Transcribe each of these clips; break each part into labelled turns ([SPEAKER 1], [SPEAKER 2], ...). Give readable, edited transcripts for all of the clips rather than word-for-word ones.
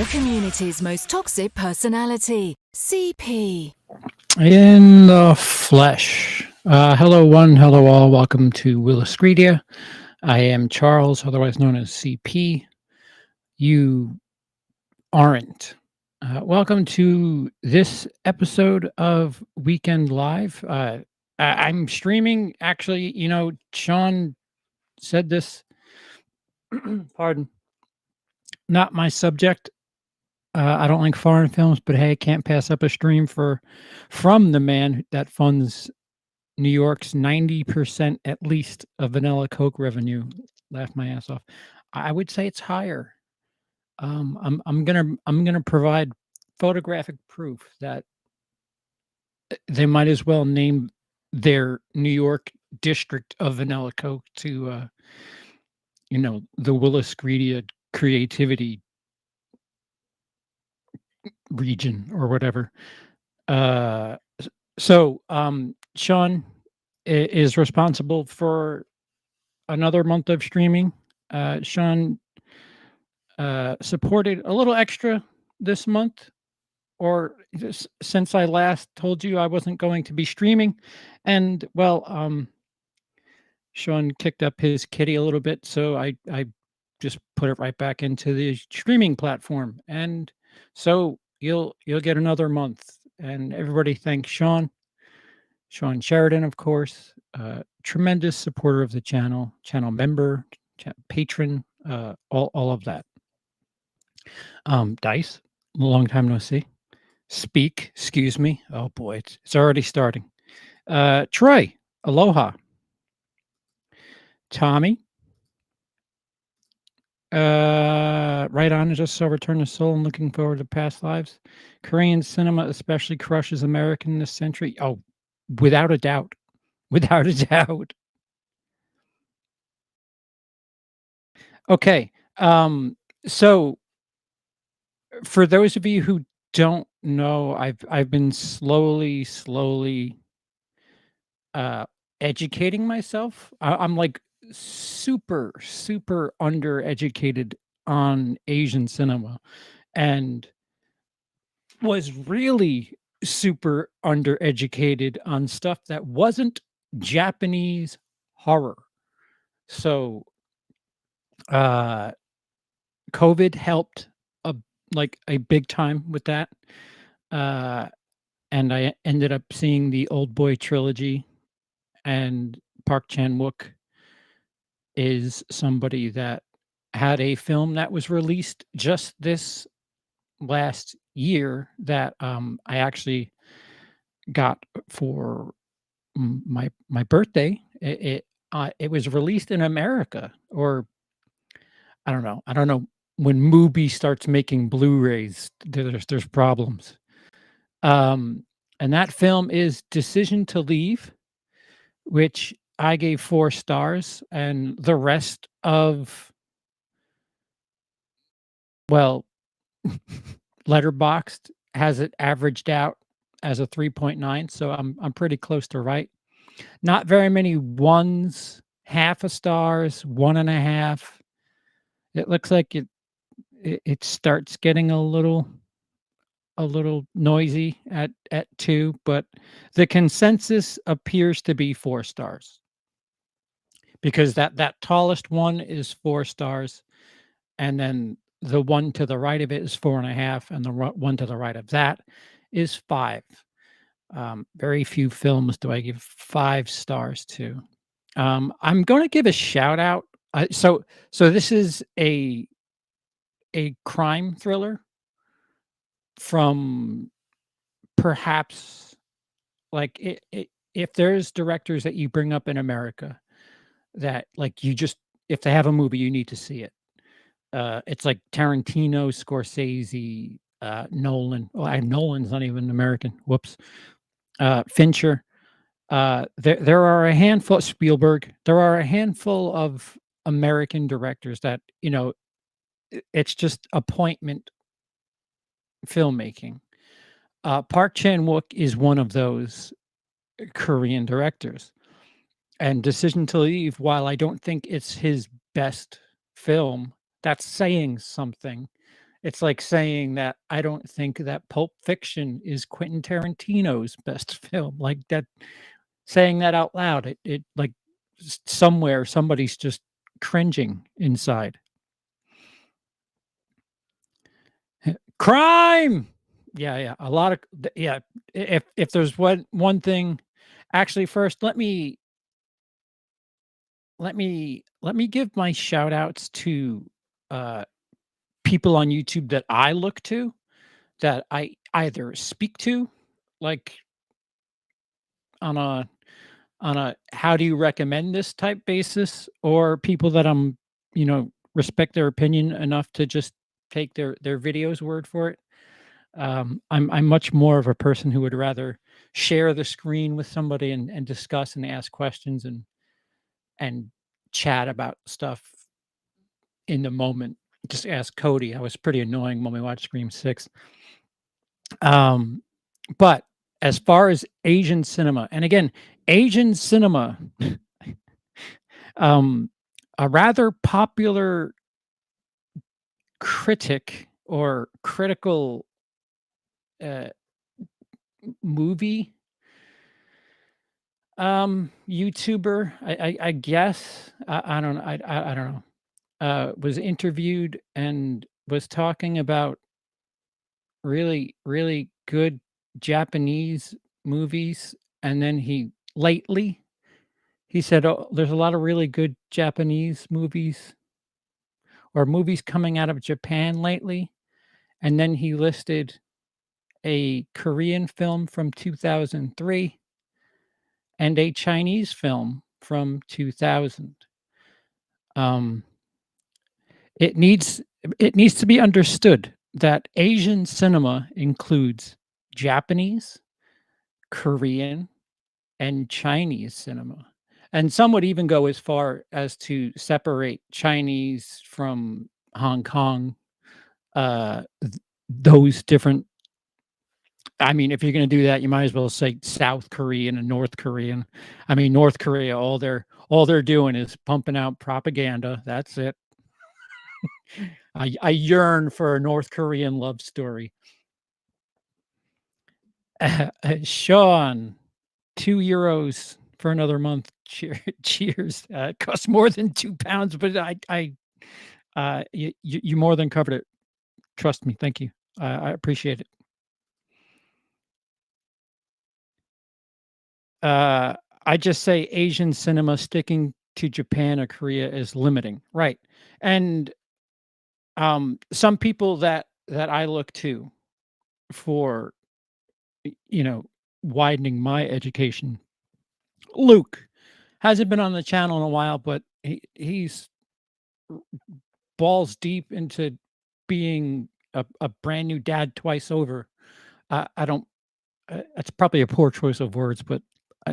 [SPEAKER 1] The community's most toxic personality, CP.
[SPEAKER 2] In the flesh. Hello, one. Hello, all. Welcome to Willis Greedia. I am Charles, otherwise known as CP. You aren't. Welcome to this episode of Weekend Live. I'm streaming. Actually, Sean said this. Pardon. Not my subject. I don't like foreign films, but hey, can't pass up a stream from the man that funds New York's 90% at least of Vanilla Coke revenue. Laughed my ass off. I would say it's higher. I'm gonna provide photographic proof that they might as well name their New York district of Vanilla Coke to the Willis Greedia creativity region or whatever. Sean is responsible for another month of streaming. Sean supported a little extra this month, or since I last told you I wasn't going to be streaming, and Sean kicked up his kitty a little bit, so I just put it right back into the streaming platform, and so you'll get another month. And everybody thanks Sean Sheridan, of course, tremendous supporter of the channel member, patron, all of that. Dice, long time no see. Speak, excuse me. Oh boy, it's already starting. Troy, aloha. Tommy, right on. Just saw Return of Soul and looking forward to past lives. Korean cinema especially crushes American this century. Oh, without a doubt. Without a doubt. Okay. So for those of you who don't know, I've been slowly educating myself. I'm like super undereducated on Asian cinema, and was really super undereducated on stuff that wasn't Japanese horror. So COVID helped a big time with that. And I ended up seeing the Old Boy trilogy, and Park Chan-wook is somebody that had a film that was released just this last year that I actually got for my birthday. It was released in America, or I don't know. When Mubi starts making Blu-rays, there's problems. And that film is Decision to Leave, which I gave 4 stars, and the rest of Letterboxd has it averaged out as a 3.9, so I'm pretty close to right. Not very many ones, half a stars, 1.5. It looks like it starts getting a little noisy at 2, but the consensus appears to be 4 stars. Because that tallest one is 4 stars, and then the one to the right of it is 4.5, and the one to the right of that is 5. Very few films do I give 5 stars to. I'm gonna give a shout out. So this is a crime thriller from perhaps, like, if there's directors that you bring up in America that, like, if they have a movie, you need to see it. It's like Tarantino, Scorsese, Nolan. Well, Nolan's not even American. Whoops. Fincher. There are a handful, Spielberg. There are a handful of American directors that, it's just appointment filmmaking. Park Chan-wook is one of those Korean directors. And Decision to Leave, while I don't think it's his best film, that's saying something. It's like saying that I don't think that Pulp Fiction is Quentin Tarantino's best film. Like that, saying that out loud, it like somewhere somebody's just cringing inside. Crime. Yeah, yeah. A lot of yeah. If there's one thing, actually, first let me give my shout outs to uh people on YouTube that I look to, that I either speak to, like on a how do you recommend this type basis, or people that respect their opinion enough to just take their videos word for it. I'm much more of a person who would rather share the screen with somebody and discuss and ask questions and chat about stuff in the moment. Just ask Cody. I was pretty annoying when we watched Scream 6. Um, but as far as Asian cinema, and again, Asian cinema, um, a rather popular critic or critical uh, movie YouTuber, I guess. I don't know. I don't know. Was interviewed and was talking about really, really good Japanese movies, and then he said, "Oh, there's a lot of really good Japanese movies or movies coming out of Japan lately," and then he listed a Korean film from 2003 and a Chinese film from 2000. Um, it needs it needs to be understood that Asian cinema includes Japanese, Korean, and Chinese cinema. And some would even go as far as to separate Chinese from Hong Kong. Those different. I mean, if you're going to do that, you might as well say South Korean and North Korean. I mean, North Korea, all they're doing is pumping out propaganda. That's it. I yearn for a North Korean love story. Sean, €2 for another month. Cheers. It costs more than £2, but you more than covered it. Trust me. Thank you. I appreciate it. I just say Asian cinema sticking to Japan or Korea is limiting, right? And some people that I look to for widening my education. Luke hasn't been on the channel in a while, but he's balls deep into being a brand new dad twice over. I don't. That's probably a poor choice of words, but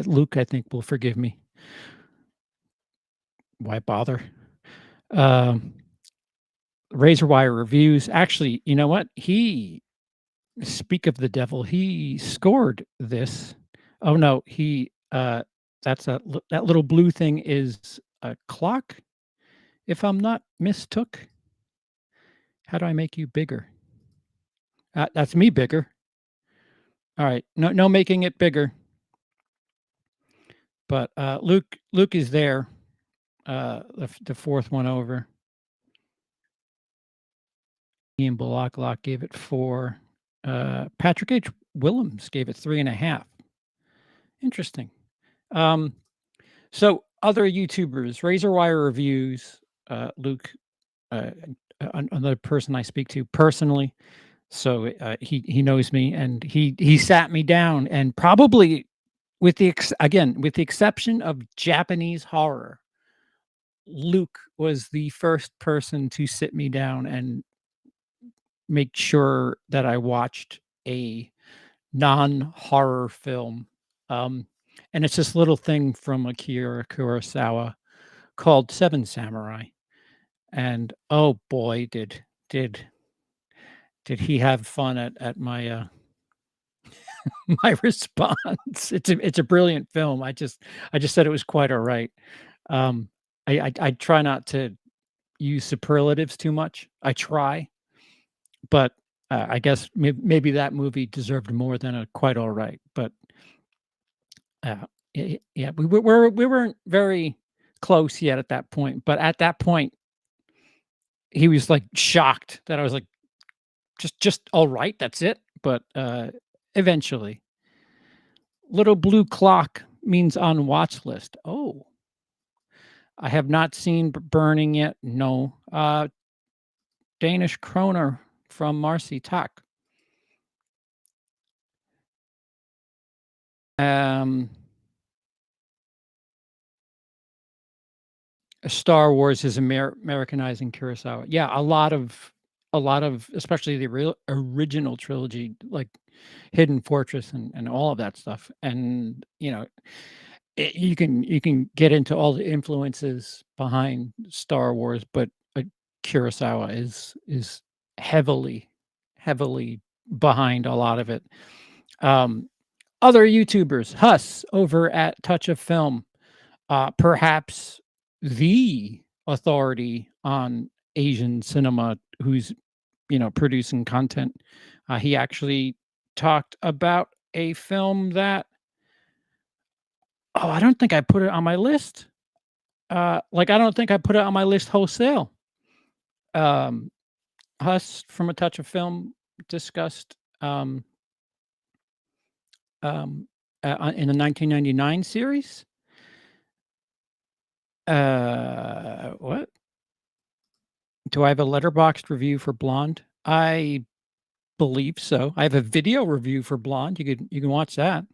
[SPEAKER 2] Luke, I think, will forgive me. Why bother? Um, Razor Wire reviews. Actually, you know what? Speak of the devil. He scored this. Oh no, that little blue thing is a clock. If I'm not mistook. How do I make you bigger? That's me bigger. All right. No making it bigger. But Luke is there. The fourth one over. Ian Blocklock gave it 4. Patrick H. Willems gave it 3.5. Interesting. So other YouTubers, Razor Wire reviews, Luke, another person I speak to personally. So he knows me, and he sat me down, and probably with the exception of Japanese horror, Luke was the first person to sit me down and make sure that I watched a non-horror film. And it's this little thing from Akira Kurosawa called Seven Samurai. And oh boy, did he have fun at my my response. It's a brilliant film. I just said it was quite all right. I try not to use superlatives too much. I try. but I guess maybe that movie deserved more than a quite all right. But yeah, we weren't very close yet at that point. But at that point, he was like shocked that I was like, just all right, that's it. But eventually, little blue clock means on watch list. Oh, I have not seen Burning yet. No, Danish kroner from Marcy Tak. Um, Star Wars is Americanizing Kurosawa. Yeah, a lot of especially the real original trilogy, like Hidden Fortress and all of that stuff. And you can get into all the influences behind Star Wars, but Kurosawa is heavily heavily behind a lot of it. Um, Other YouTubers, Huss over at Touch of Film, perhaps the authority on Asian cinema who's, producing content. He actually talked about a film that, oh, I don't think I put it on my list. I don't think I put it on my list wholesale. Um, Huss from A Touch of Film discussed um, in the 1999 series. What? Do I have a letterboxed review for Blonde? I believe so. I have a video review for Blonde. You can watch that.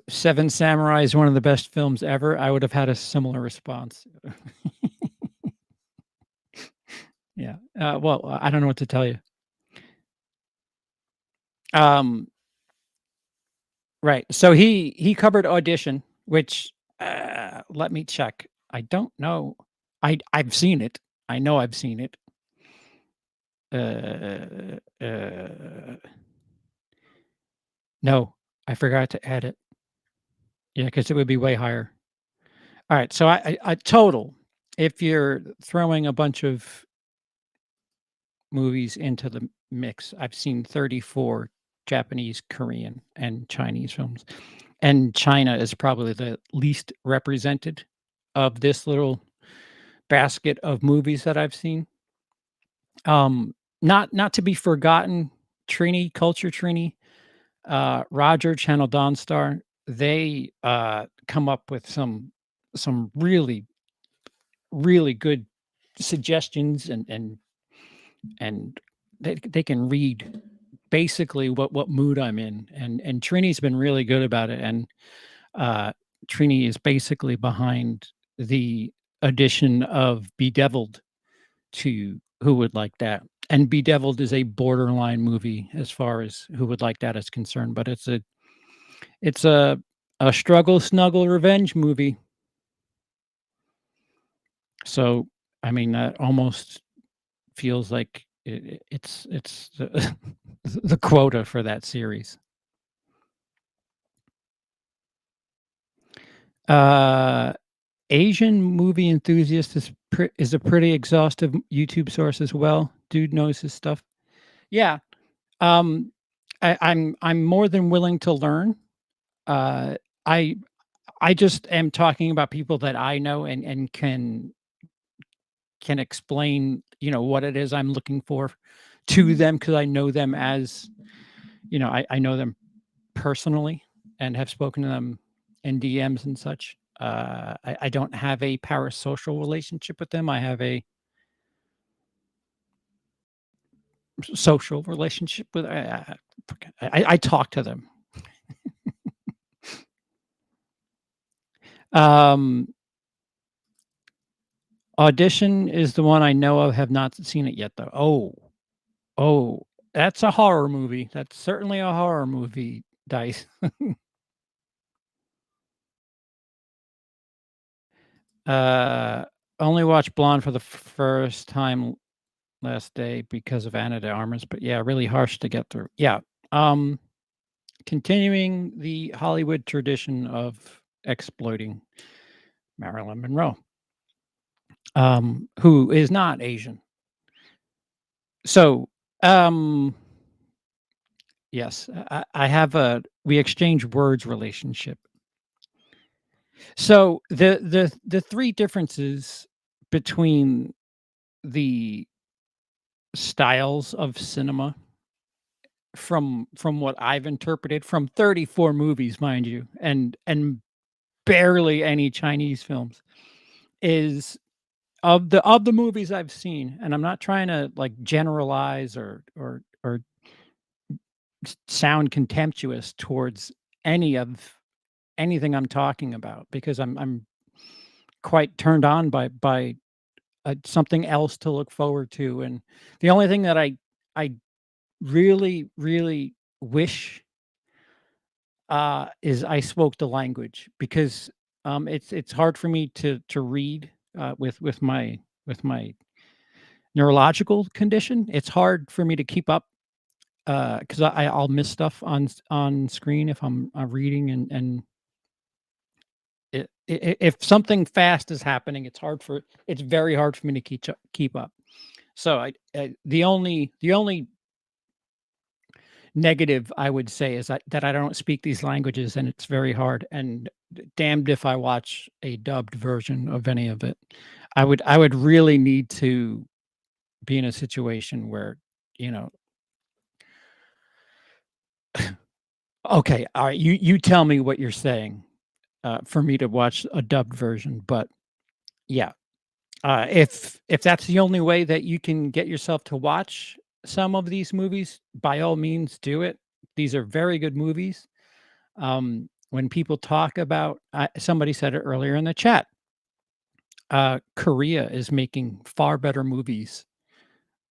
[SPEAKER 2] Seven Samurai is one of the best films ever. I would have had a similar response. Yeah. Well, I don't know what to tell you. Um, right. So he covered Audition, which let me check. I don't know. I've seen it. I know I've seen it. No, I forgot to add it. Yeah, because it would be way higher. All right, so I total, if you're throwing a bunch of movies into the mix, I've seen 34 Japanese, Korean, and Chinese films, and China is probably the least represented of this little basket of movies that I've seen. Not to be forgotten, Trini, Culture Trini, Roger, Channel Dawnstar, they, come up with some really, really good suggestions and they can read basically what mood I'm in, and Trini's been really good about it, and, Trini is basically behind the addition of Bedeviled to Who Would Like That, and Bedeviled is a borderline movie as far as Who Would Like That is concerned, but it's a struggle, snuggle, revenge movie. So, I mean, that almost feels like it's the the quota for that series. Uh, Asian movie enthusiast is a pretty exhaustive YouTube source as well. Dude knows his stuff. Yeah, um, I'm more than willing to learn. Uh, I I just am talking about people that I know and can explain, what it is I'm looking for to them because I know them as, I know them personally and have spoken to them in DMs and such. I don't have a parasocial relationship with them. I have a social relationship with. I talk to them. Um, Audition is the one I know of. Have not seen it yet though. Oh, that's a horror movie. That's certainly a horror movie. Dice. Uh, Only watched Blonde for the first time last day because of Anna de Armas, but yeah, really harsh to get through. Yeah. Um, Continuing the Hollywood tradition of exploiting Marilyn Monroe. who is not Asian. So, um, yes, I have a we exchange words relationship. So the three differences between the styles of cinema from what I've interpreted from 34 movies, mind you, and barely any Chinese films, is of the movies I've seen, and I'm not trying to, like, generalize or sound contemptuous towards any of anything I'm talking about because I'm quite turned on by something else to look forward to, and the only thing that I really, really wish, is I spoke the language because, it's hard for me to read, with my neurological condition. It's hard for me to keep up, because I'll miss stuff on screen if I'm reading and if something fast is happening, it's very hard for me to keep up. So the only negative I would say is that I don't speak these languages and it's very hard, and damned if I watch a dubbed version of any of it. I would really need to be in a situation where, you know, okay, all right, you tell me what you're saying, for me to watch a dubbed version, but yeah, if that's the only way that you can get yourself to watch some of these movies, by all means, do it. These are very good movies. When people talk about, somebody said it earlier in the chat, Korea is making far better movies,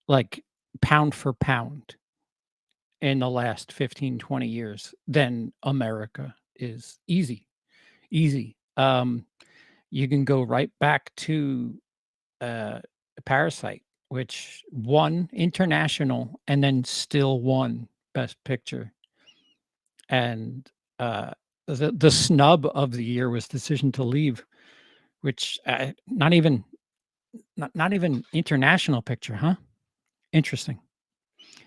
[SPEAKER 2] like pound for pound, in the last 15, 20 years than America is. Easy, easy. You can go right back to uh, Parasite, which won international and then still won Best Picture. And the snub of the year was Decision to Leave, which not even international picture, huh? Interesting.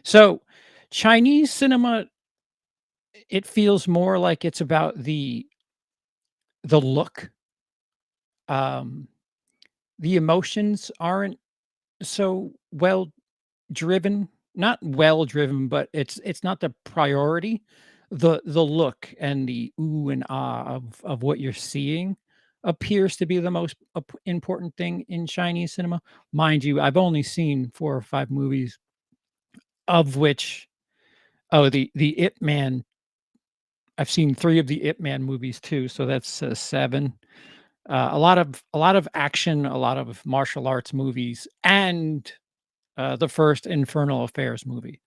[SPEAKER 2] So Chinese cinema, it feels more like it's about the look. Um, the emotions aren't so well driven, not well driven, but it's not the priority. The look and the ooh and ah of what you're seeing appears to be the most important thing in Chinese cinema. Mind you, I've only seen 4 or 5 movies, of which the Ip Man, I've seen 3 of the Ip Man movies too, so that's, 7. A lot of action, a lot of martial arts movies, and, the first Infernal Affairs movie.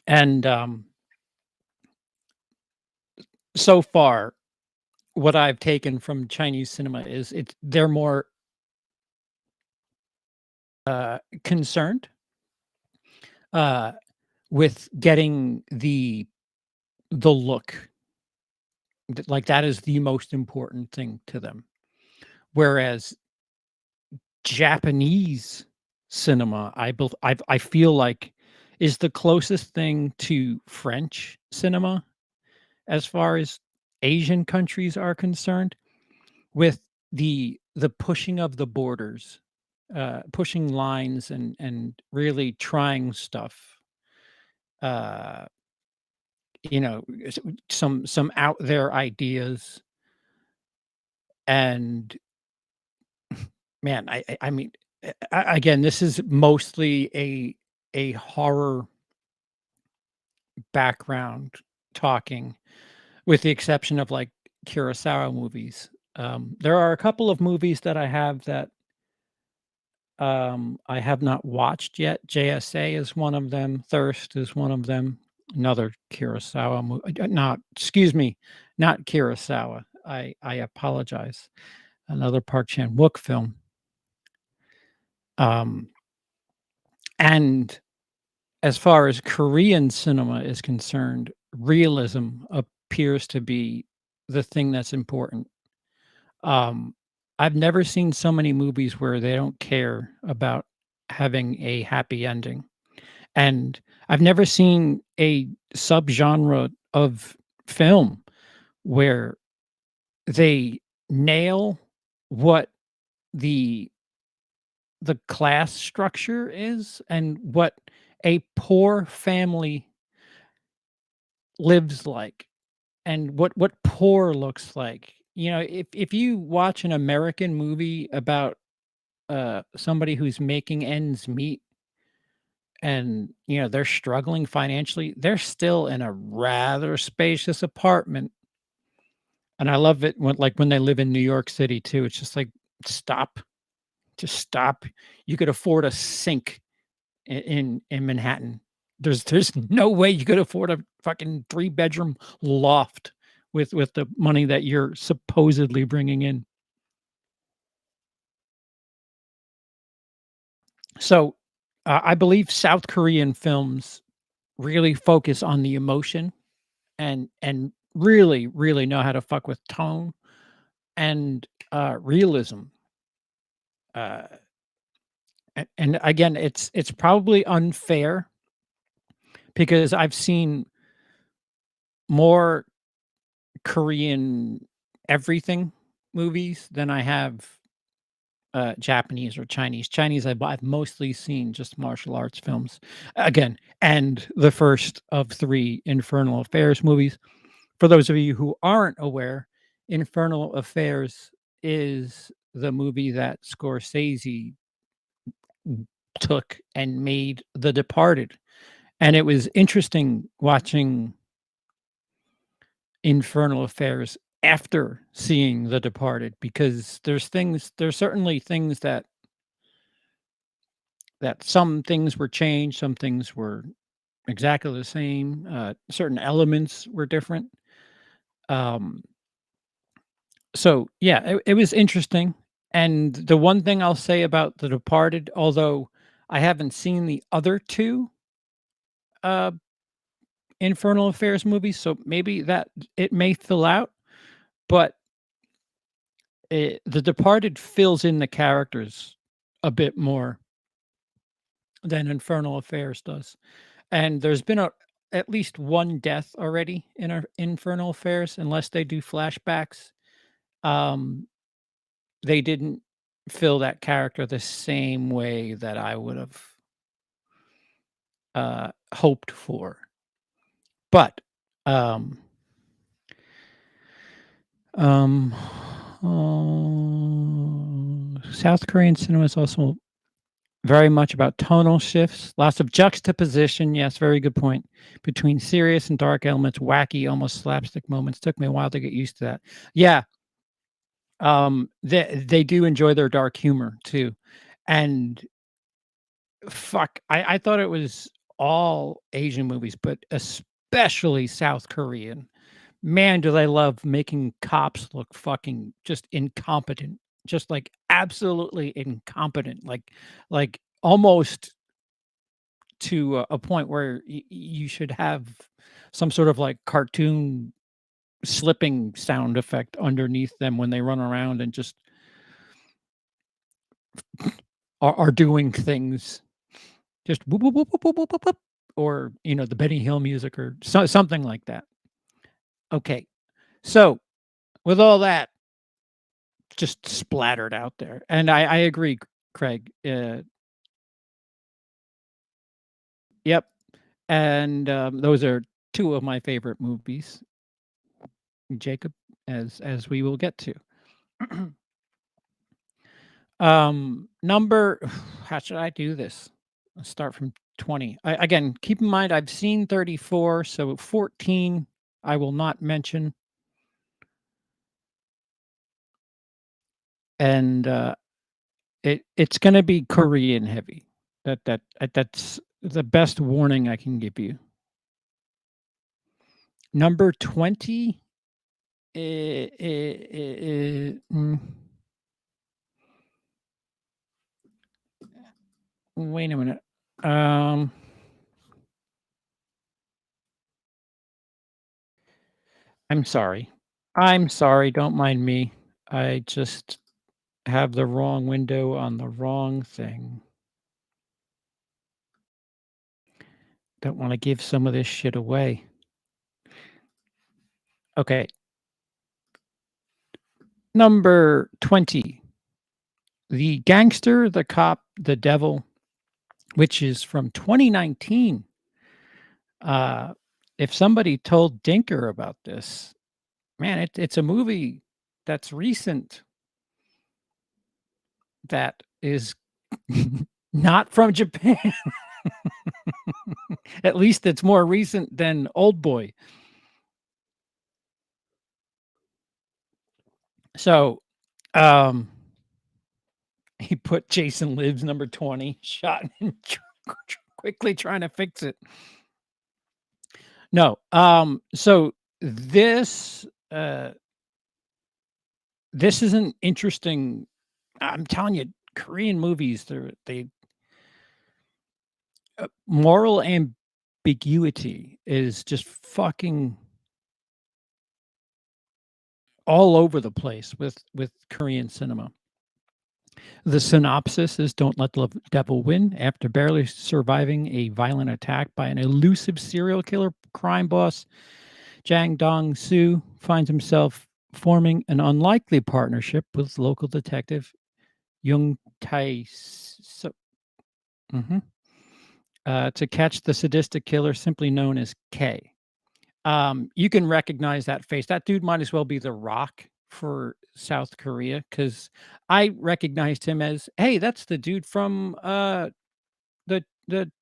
[SPEAKER 2] And, so far, what I've taken from Chinese cinema is they're more, concerned, uh, with getting the look. Like, that is the most important thing to them. Whereas Japanese cinema, I feel like is the closest thing to French cinema as far as Asian countries are concerned, with the pushing of the borders, pushing lines and really trying stuff. Uh, some out there ideas, and man, I mean, again, this is mostly a horror background talking, with the exception of like Kurosawa movies. There are a couple of movies that I have that I have not watched yet. JSA is one of them. Thirst is one of them. Another Kurosawa movie. Not, excuse me, not Kurosawa. I apologize. Another Park Chan Wook film. Um, and as far as Korean cinema is concerned, realism appears to be the thing that's important. Um, I've never seen so many movies where they don't care about having a happy ending, and I've never seen a subgenre of film where they nail what the the class structure is and what a poor family lives like and what poor looks like. You know, if you watch an American movie about somebody who's making ends meet and you know they're struggling financially, they're still in a rather spacious apartment. And I love it when they live in New York City too. It's just like stop, just stop. You could afford a sink in Manhattan. There's no way you could afford a fucking three-bedroom loft with the money that you're supposedly bringing in. So, I believe South Korean films really focus on the emotion and really, really know how to fuck with tone and, realism. Uh, and again, it's probably unfair because I've seen more Korean everything movies than I have, Japanese or Chinese. Chinese, I've mostly seen just martial arts films, again, and the first of 3 Infernal Affairs movies. For those of you who aren't aware, Infernal Affairs is the movie that Scorsese took and made The Departed, and it was interesting watching Infernal Affairs after seeing The Departed because there's certainly things that some things were changed, some things were exactly the same, certain elements were different. Um, so yeah, it was interesting. And the one thing I'll say about The Departed, although I haven't seen the other 2 uh Infernal Affairs movies, so maybe that it may fill out, but The Departed fills in the characters a bit more than Infernal Affairs does. And there's been at least 1 death already in our Infernal Affairs, unless they do flashbacks. Um, they didn't fill that character the same way that I would've, hoped for. But, um, um, South Korean cinema is also very much about tonal shifts, lots of juxtaposition, yes, very good point, between serious and dark elements, wacky, almost slapstick moments. Took me a while to get used to that. Yeah, they do enjoy their dark humor too, and fuck, I thought it was all Asian movies, but especially South Korean. Man, do they love making cops look fucking just incompetent, just, like, absolutely incompetent, like, almost to a point where you should have some sort of, like, cartoon slipping sound effect underneath them when they run around and just are doing things. Just whoop, whoop, whoop, whoop, whoop, whoop, whoop, whoop, or, you know, the Benny Hill music or something like that. Okay. So, with all that just splattered out there, and I agree, Craig. Yep. And, those are 2 of my favorite movies, Jacob, as we will get to. Number how should I do this? Let's start from 20. Again, keep in mind I've seen 34, so 14 I will not mention. And it's gonna be Korean heavy. That's the best warning I can give you. Number 20, wait a minute. Um, I'm sorry. I'm sorry, don't mind me. I just have the wrong window on the wrong thing. Don't wanna give some of this shit away. Okay, number 20, The Gangster, the Cop, the Devil, which is from 2019. Uh, if somebody told Dinker about this, man, it's a movie that's recent that is not from Japan. At least it's more recent than Old Boy. So, um, he put Jason Lives number 20, shot and quickly trying to fix it. No, so this, this is an interesting. I'm telling you, Korean movies, they moral ambiguity is just fucking all over the place with Korean cinema. The synopsis is Don't Let the Devil Win. After barely surviving a violent attack by an elusive serial killer crime boss, Jang Dong Soo finds himself forming an unlikely partnership with local detective Jung Tae So, mhm, to catch the sadistic killer simply known as K. You can recognize that face. That dude might as well be The Rock for South Korea because I recognized him as, hey, that's the dude from the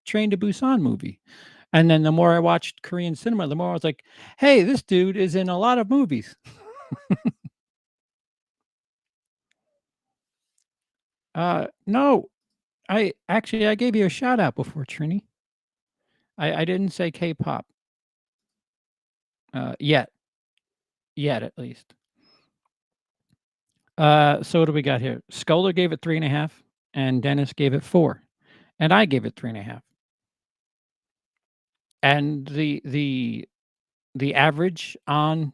[SPEAKER 2] Train to Busan movie. And then the more I watched Korean cinema, the more I was like, hey, this dude is in a lot of movies. No, I gave you a shout out before, Trini. I didn't say K-pop yet, at least. So what do we got here? Scholar gave it 3.5, and Dennis gave it 4, and I gave it 3.5. And the average on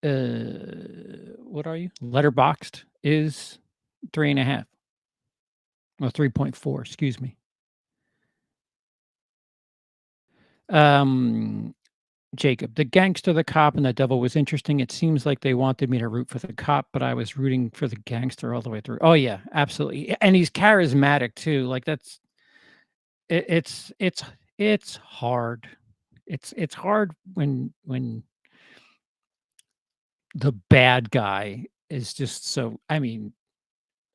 [SPEAKER 2] what are you? Letterboxed is 3.5. Well, 3.4, excuse me. Um, Jacob, the gangster, the cop, and the devil was interesting. It seems like they wanted me to root for the cop, but I was rooting for the gangster all the way through. Oh yeah, absolutely. And he's charismatic too. Like that's it, it's hard. It's hard when the bad guy is just so. I mean,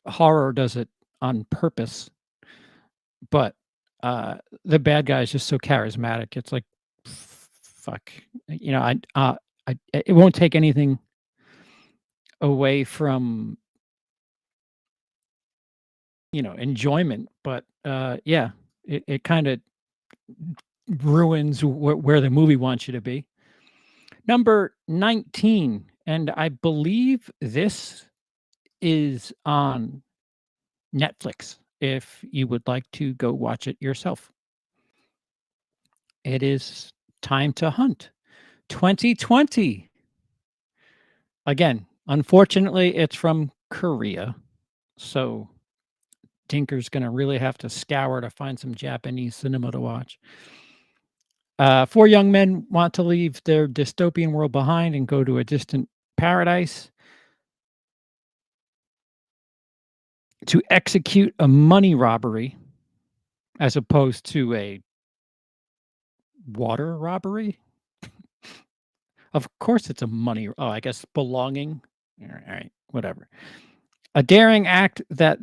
[SPEAKER 2] horror does it on purpose, but the bad guy is just so charismatic. It's like, fuck, it won't take anything away from enjoyment, but yeah, it kind of ruins where the movie wants you to be. Number 19, and I believe this is on Netflix if you would like to go watch it yourself. It is Time to Hunt 2020. Again, unfortunately, it's from Korea. So Tinker's going to really have to scour to find some Japanese cinema to watch. 4 young men want to leave their dystopian world behind and go to a distant paradise to execute a money robbery as opposed to a water robbery. Of course, it's a money. Oh, I guess belonging. All right, whatever. A daring act that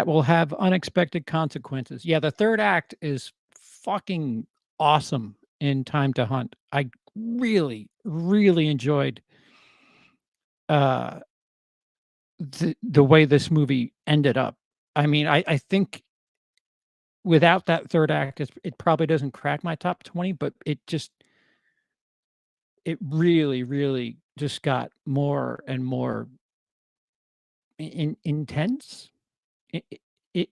[SPEAKER 2] will have unexpected consequences. Yeah, the third act is fucking awesome in Time to Hunt. I really, really enjoyed uh the way this movie ended up. I mean, I think without that third act, it probably doesn't crack my top 20, but it really, really just got more and more intense,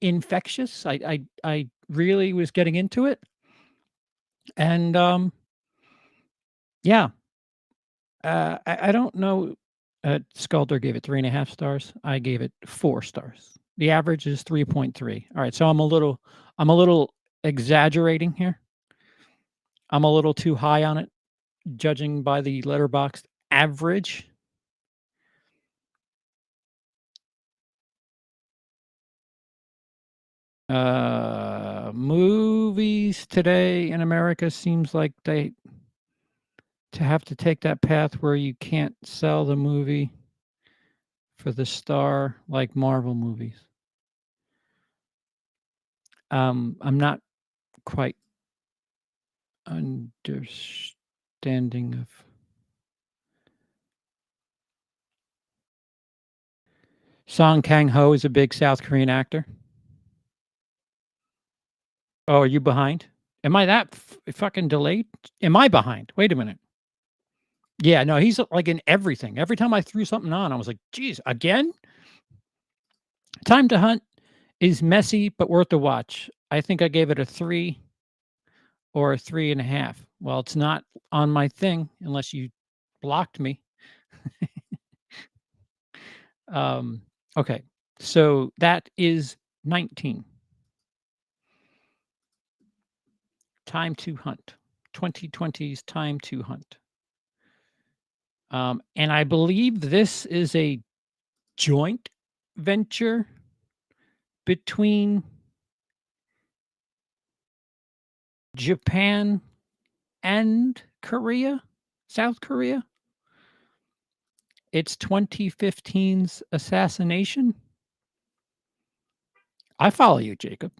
[SPEAKER 2] infectious. I really was getting into it, and yeah, I don't know. Sculptor gave it 3.5 stars. I gave it 4 stars. The average is 3.3. All right, so I'm a little exaggerating here. I'm a little too high on it, judging by the Letterboxd average. Movies today in America seems like they to have to take that path where you can't sell the movie for the star like Marvel movies. I'm not quite understanding of Song Kang-ho is a big South Korean actor. Oh, are you behind? Am I that fucking delayed? Am I behind? Wait a minute. Yeah, no, he's like in everything. Every time I threw something on, I was like, "Geez, again?" Time to Hunt is messy but worth the watch. I think I gave it a 3 or a 3.5. Well, it's not on my thing unless you blocked me. Um, okay, so that is 19. Time to Hunt. 2020's Time to Hunt. And I believe this is a joint venture between Japan and Korea, South Korea. It's 2015's Assassination. I follow you, Jacob.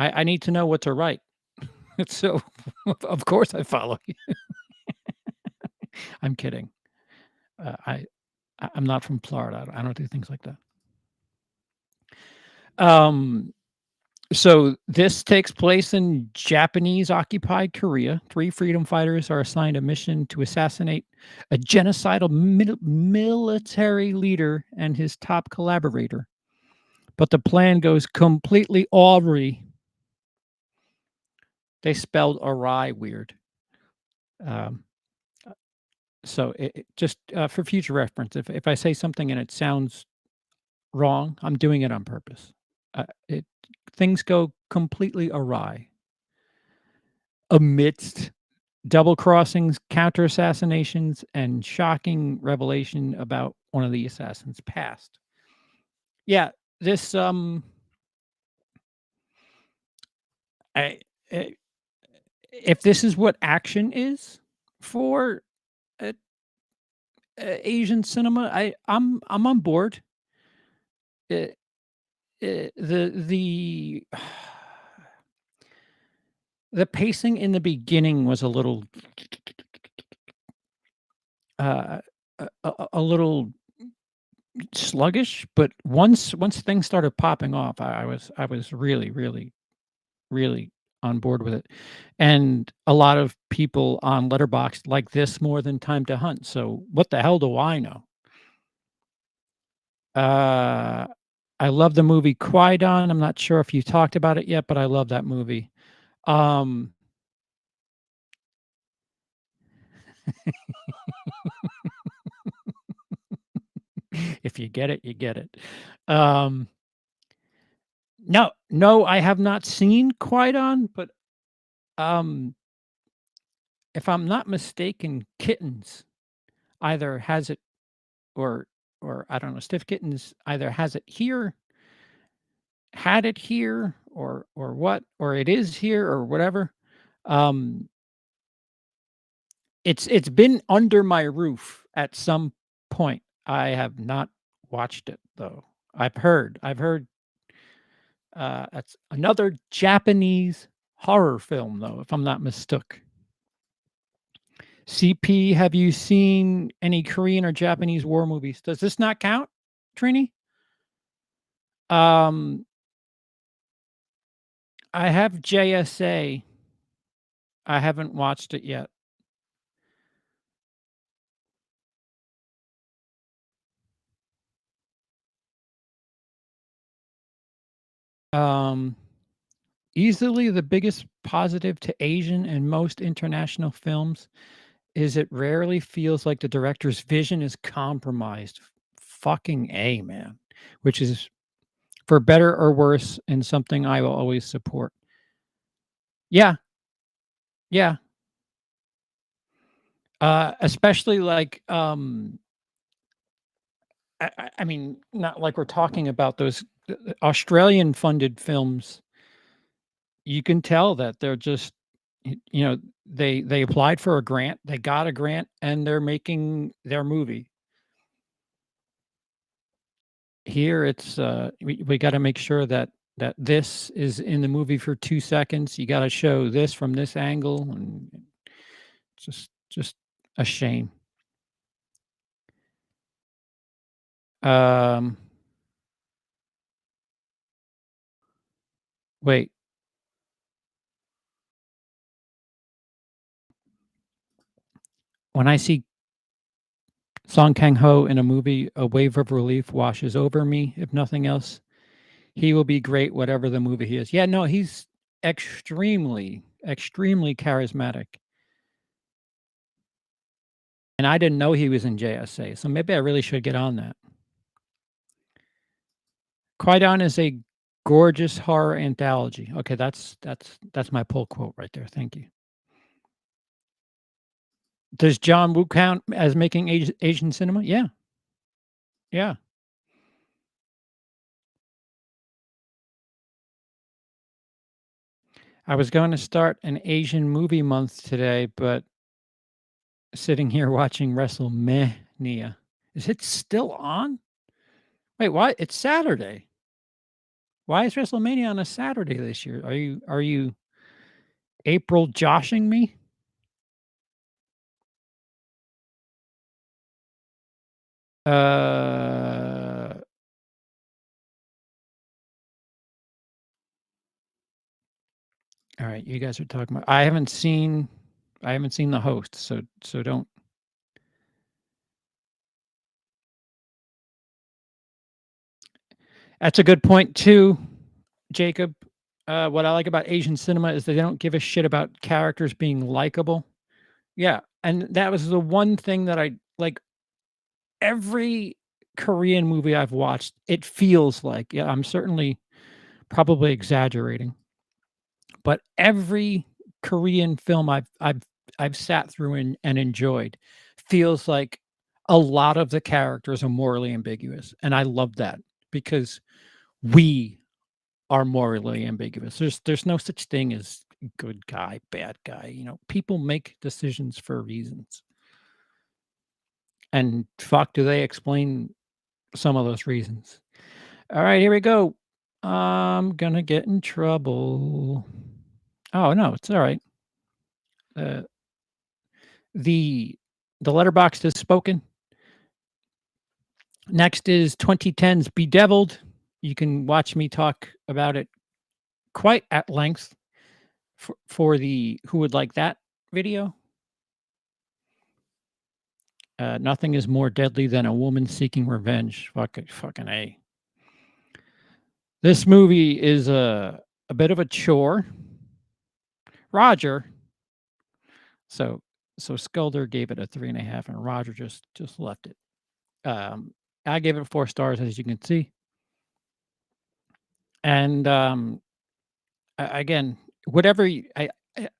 [SPEAKER 2] I need to know what to write. So, of course, I follow you. I'm kidding. Uh, I I'm not from Florida. I don't do things like that. Um, so this takes place in Japanese-occupied Korea. 3 freedom fighters are assigned a mission to assassinate a genocidal military leader and his top collaborator. But the plan goes completely awry. They spelled awry weird. Um, so just for future reference, if I say something and it sounds wrong, I'm doing it on purpose. It things go completely awry amidst double crossings, counter assassinations, and shocking revelation about one of the assassins' past. Yeah, this I, I if this is what action is for uh, Asian cinema, I'm on board. Uh, the the pacing in the beginning was a little uh, a little sluggish, but once things started popping off, I was really, really, really on board with it. And a lot of people on Letterboxd like this more than Time to Hunt. So what the hell do I know? Uh, I love the movie Qui-Gon. I'm not sure if you talked about it yet, but I love that movie. Um, if you get it, you get it. Um, no, I have not seen Qui-Gon, but um, if I'm not mistaken, Kittens either has it or I don't know, Stiff Kittens either has it here, had it here, or what, or it is here or whatever. Um, it's been under my roof at some point. I have not watched it though. I've heard that's another Japanese horror film though, if I'm not mistook. CP, have you seen any Korean or Japanese war movies? Does this not count, Trini? Um, I have JSA. I haven't watched it yet. Um, Easily the biggest positive to Asian and most international films is it rarely feels like the director's vision is compromised. Fucking A, man. Which is for better or worse and something I will always support. Yeah, yeah. Especially like, I mean, not like we're talking about those Australian funded films. You can tell that they're just, you know, they applied for a grant, they got a grant, and they're making their movie. Here, it's, we gotta make sure that this is in the movie for 2 seconds. You gotta show this from this angle, and just a shame. Um, wait, when I see Song Kang-ho in a movie, a wave of relief washes over me, if nothing else. He will be great whatever the movie he is. Yeah, no, he's extremely, extremely charismatic. And I didn't know he was in JSA, so maybe I really should get on that. Kwaidan is a gorgeous horror anthology. Okay, that's my pull quote right there. Thank you. Does John Woo count as making Asian cinema? Yeah, yeah. I was going to start an Asian movie month today, but sitting here watching WrestleMania. Is it still on? Wait, what? It's Saturday. Why is WrestleMania on a Saturday this year? Are you April joshing me? Uh, all right, you guys are talking about. I haven't seen the host, so don't. That's a good point too, Jacob. What I like about Asian cinema is they don't give a shit about characters being likable. Yeah, and that was the one thing that I like. Every Korean movie I've watched, it feels like, yeah, I'm certainly probably exaggerating, but every Korean film I've sat through and enjoyed feels like a lot of the characters are morally ambiguous, and I love that because we are morally ambiguous. There's no such thing as good guy, bad guy. People make decisions for reasons, and fuck, do they explain some of those reasons? All right, here we go. I'm gonna get in trouble. Oh no, it's all right. Uh, the the letterbox has spoken. Next is 2010's Bedeviled. You can watch me talk about it quite at length for the who would like that video. Nothing is more deadly than a woman seeking revenge. Fucking A. This movie is a bit of a chore. Roger. So Skelder gave it a 3.5, and Roger just left it. I gave it 4 stars, as you can see. And again, whatever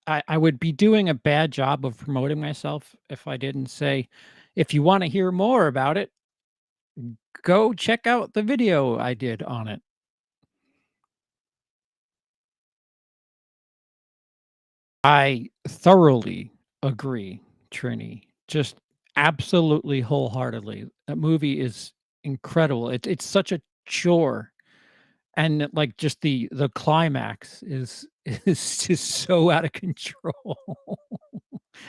[SPEAKER 2] I would be doing a bad job of promoting myself if I didn't say, if you want to hear more about it, go check out the video I did on it. I thoroughly agree, Trini. Just absolutely wholeheartedly. That movie is incredible. It's such a chore. And like just the climax is is just so out of control.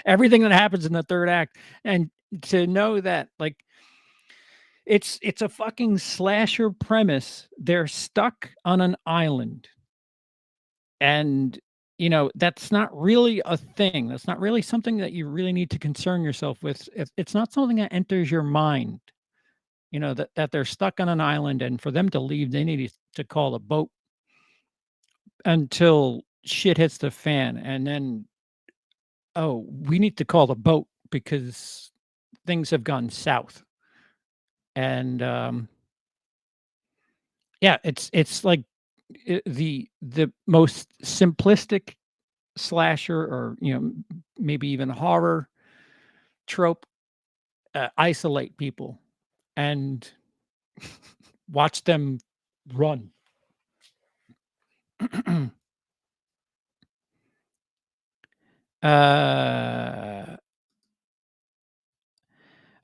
[SPEAKER 2] Everything that happens in the 3rd act, and to know that, like, it's a fucking slasher premise. They're stuck on an island, and, that's not really a thing. That's not really something that you really need to concern yourself with. It's not something that enters your mind, that they're stuck on an island, and for them to leave, they need to call a boat. until shit hits the fan, and then, "Oh, we need to call the boat because things have gone south." And, yeah, it's like, the most simplistic slasher or, maybe even horror trope, isolate people and watch them run. Uh,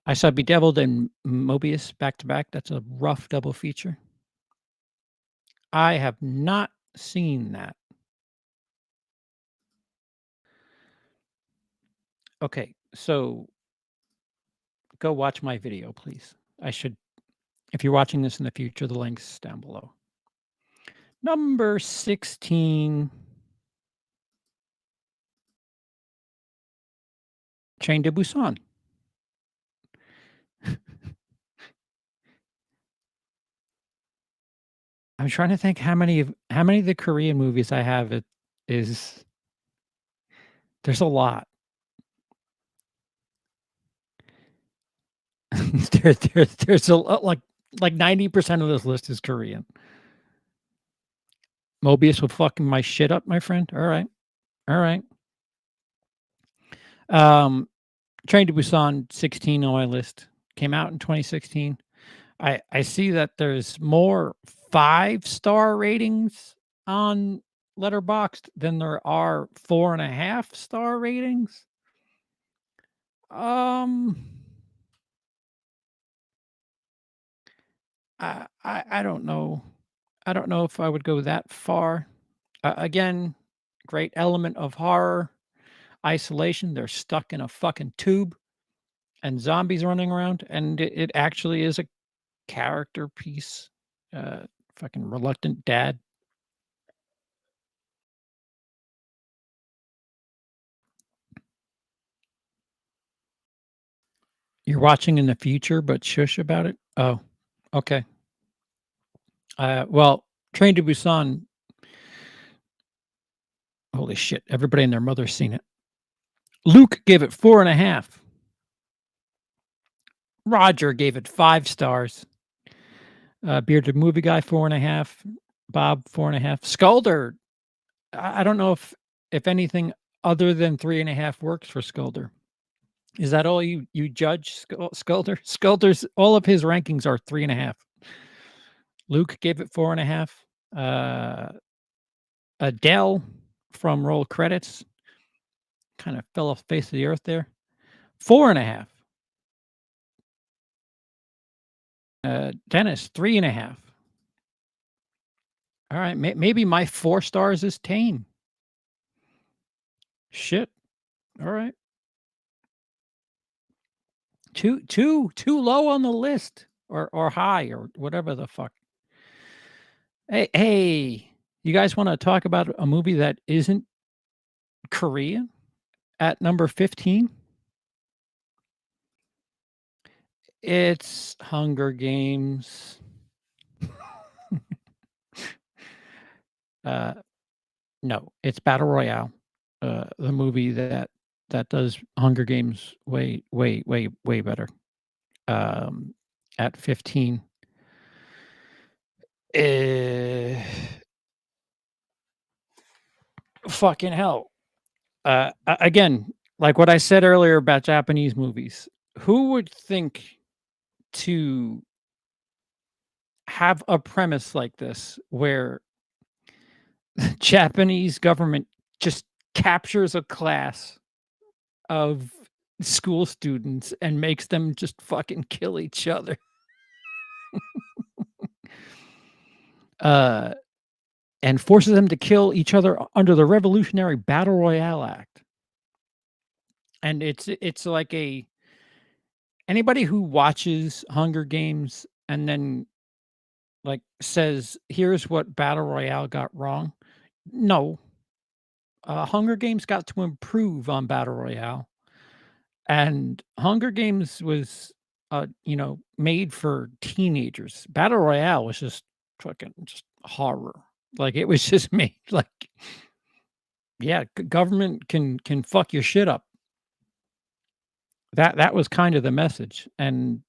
[SPEAKER 2] I saw Bedeviled and Mobius back to back. That's a rough double feature. I have not seen that. Okay, so go watch my video, please. I should if you're watching this in the future, the link's down below. Number 16, Train to Busan. I'm trying to think how many of the Korean movies I have it is there's a lot. There's a lot like 90% of this list is Korean. Mobius will fucking my shit up, my friend. All right. All right. Um, Train to Busan 16 on my list. Came out in 2016. I see that there's more 5-star ratings on Letterboxd than there are 4.5-star ratings. Um, I don't know. I don't know if I would go that far. Again, great element of horror, isolation. They're stuck in a fucking tube and zombies running around, and it actually is a character piece. Fucking reluctant dad. You're watching in the future, but shush about it? Oh, okay. Well, Train to Busan, holy shit, everybody and their mother's seen it. Luke gave it 4.5. Roger gave it 5 stars. Bearded Movie Guy, 4.5. Bob, 4.5. Skulder, I don't know if anything other than 3.5 works for Skulder. Is that all you judge Skulder? Skulder's all of his rankings are 3.5. Luke gave it 4.5. Adele from Roll Credits kind of fell off the face of the earth there. 4.5. Dennis, 3.5. All right, maybe my 4 stars is tame. Shit. All right. Too low on the list or high or whatever the fuck. Hey, you guys want to talk about a movie that isn't Korean at number 15? It's Hunger Games. No, it's Battle Royale. The movie that does Hunger Games way better. At 15. Eh, fucking hell. Again, like what I said earlier about Japanese movies, who would think to have a premise like this where the Japanese government just captures a class of school students and makes them just fucking kill each other? Uh, and forces them to kill each other under the Revolutionary Battle Royale Act. And it's like anybody who watches Hunger Games and then like says, "Here's what Battle Royale got wrong." No, Hunger Games got to improve on Battle Royale, and Hunger Games was, made for teenagers. Battle Royale was just fucking just horror. Like, it was just made like, yeah, government can fuck your shit up. That was kind of the message, and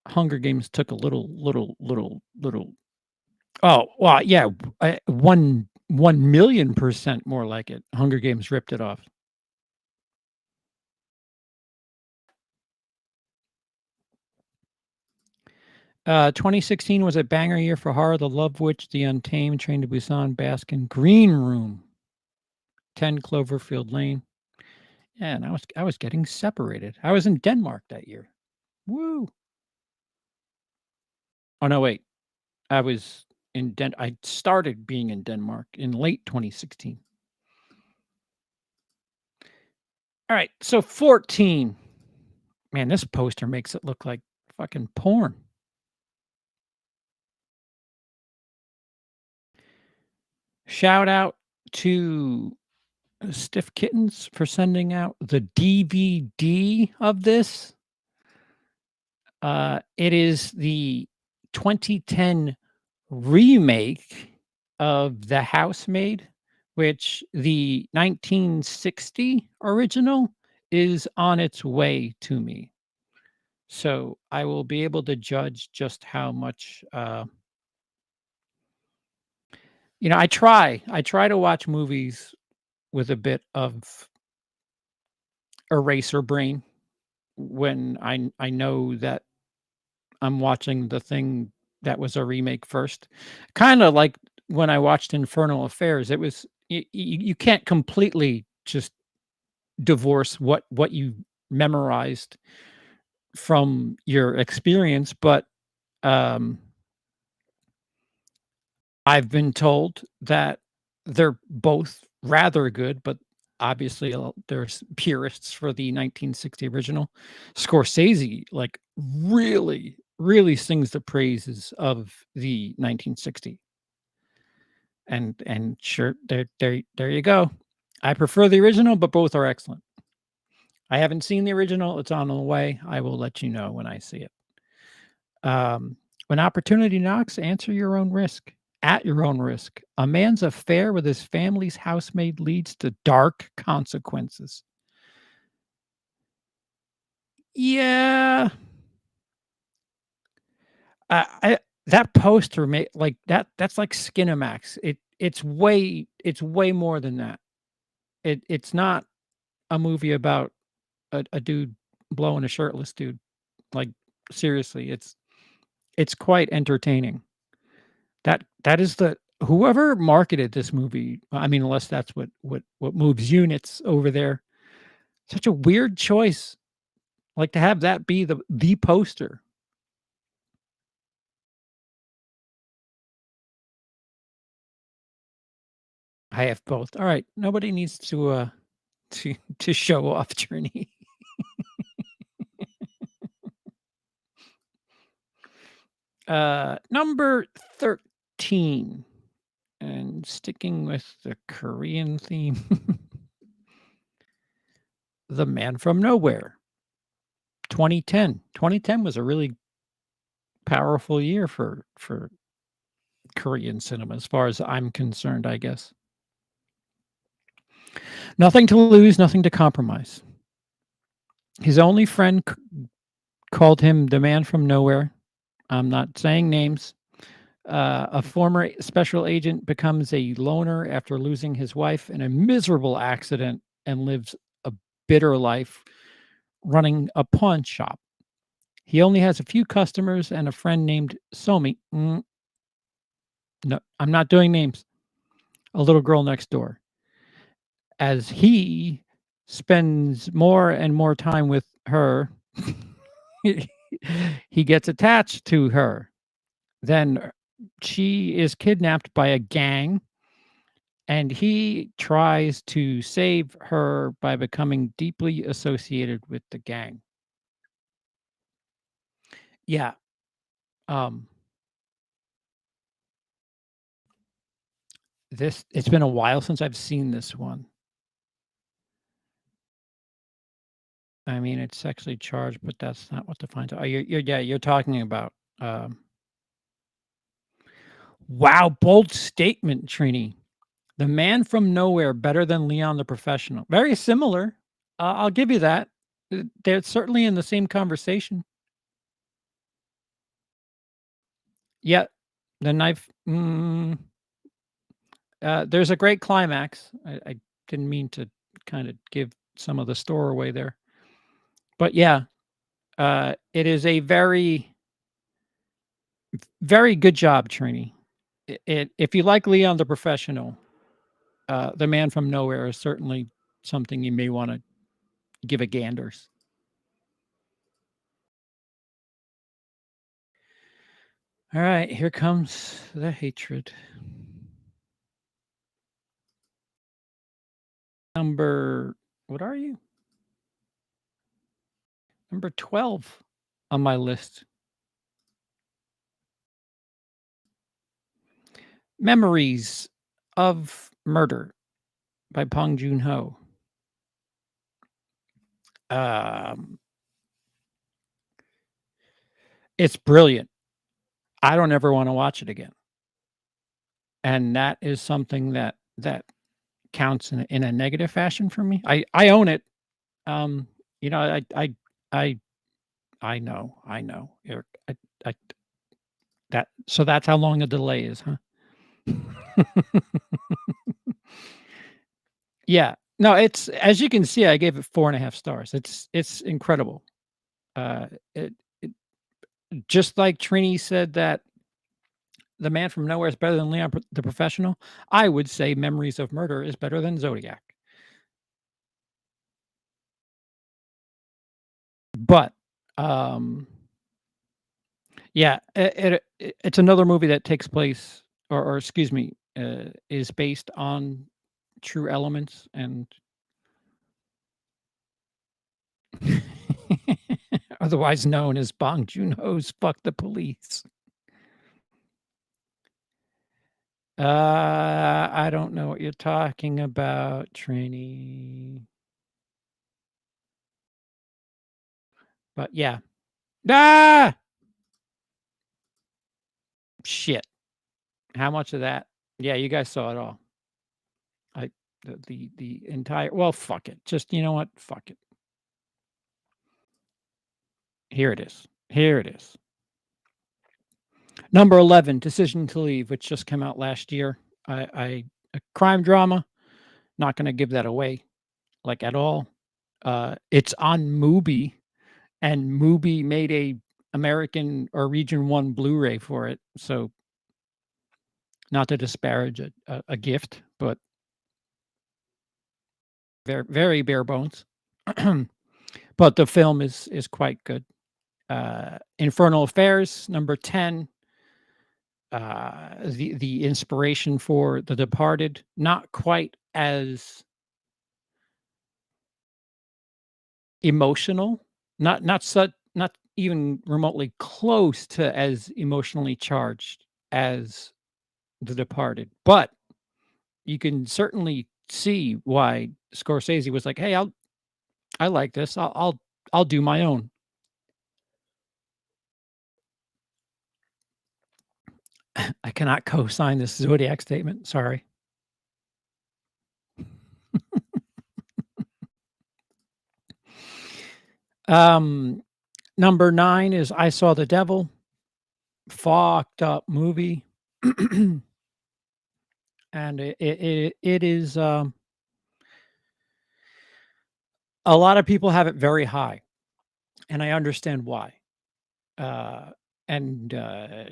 [SPEAKER 2] Hunger Games took a little. Oh, well, yeah, 1,000,000% more like it. Hunger Games ripped it off. 2016 was a banger year for horror. The Love Witch, The Untamed, Train to Busan, Baskin, Green Room, 10 Cloverfield Lane. Yeah, and I was getting separated. I was in Denmark that year. Woo! Oh, no, wait. I started being in Denmark in late 2016. All right, so 14. Man, this poster makes it look like fucking porn. Shout out to Stiff Kittens for sending out the DVD of this. It is the 2010 remake of The Housemaid, which the 1960 original is on its way to me. So I will be able to judge just how much, I try to watch movies with a bit of eraser brain when I know that I'm watching the thing that was a remake first. Kinda like when I watched Infernal Affairs, it was you can't completely just divorce what you memorized from your experience, but, um, I've been told that they're both rather good, but obviously, there's purists for the 1960 original. Scorsese, like, really sings the praises of the 1960. And sure, there you go. I prefer the original, but both are excellent. I haven't seen the original, it's on the way. I will let you know when I see it. When opportunity knocks, answer your own risk. At your own risk. A man's affair with his family's housemaid leads to dark consequences. Yeah. I that poster made like that's like Skinamax. It's way more than that. It's not a movie about a dude blowing a shirtless dude. Like, seriously, it's quite entertaining. That is the whoever marketed this movie, I mean, unless that's what moves units over there. Such a weird choice, like, to have that be the poster. I have both. Alright, nobody needs to, to show off Journey. Number 13, and sticking with the Korean theme, The Man from Nowhere, 2010. 2010 was a really powerful year for Korean cinema as far as I'm concerned, I guess. Nothing to lose, nothing to compromise. His only friend called him the man from nowhere. I'm not saying names. A former special agent becomes a loner after losing his wife in a miserable accident and lives a bitter life running a pawn shop. He only has a few customers and a friend named Somi. No, I'm not doing names. A little girl next door. As he spends more and more time with her, he gets attached to her. Then she is kidnapped by a gang, and he tries to save her by becoming deeply associated with the gang. Yeah, um, it's been a while since I've seen this one. I mean, it's sexually charged, but that's not what defines it. Oh, you're talking about, um Wow, bold statement, Trini. The Man from Nowhere better than Leon the Professional. Very similar. I'll give you that. They're certainly in the same conversation. Yeah, the knife. There's a great climax. I didn't mean to kind of give some of the store away there, but yeah, it is a very good job, Trini. If you like Leon the Professional, The Man from Nowhere is certainly something you may want to give a ganders. All right, here comes the hatred. Number, what are you? Number 12 on my list. Memories of Murder by Bong Joon-ho. Um, it's brilliant. I don't ever want to watch it again. And that is something that counts in a negative fashion for me. I own it. Um, you know, I I know. I that so that's how long a delay is, huh? Yeah. No, it's as you can see, I gave it 4.5 stars. It's incredible. It just like Trini said that The Man from Nowhere is better than Leon the Professional, I would say Memories of Murder is better than Zodiac. But, um, yeah, it's another movie that takes place or excuse me, is based on true elements and otherwise known as Bong Joon-ho's Fuck the Police. I don't know what you're talking about, Trini. But yeah. Ah! Shit. How much of that? Yeah, you guys saw it all. I the entire well, fuck it. Just you know what? Fuck it. Here it is. Here it is. Number 11, Decision to Leave, which just came out last year. I a crime drama. Not gonna give that away, like, at all. It's on Mubi, and Mubi made a American or Region 1 Blu-ray for it, so not to disparage a gift, but very bare bones. But the film is quite good. Infernal Affairs, number 10. The inspiration for The Departed, not quite as emotional, not even remotely close to as emotionally charged as The Departed, but you can certainly see why Scorsese was like, "Hey, I like this. I'll do my own." I cannot co-sign this Zodiac statement. Sorry. Um, Number 9 is I Saw the Devil. Fucked up movie. And it is, a lot of people have it very high, and I understand why. Uh, and,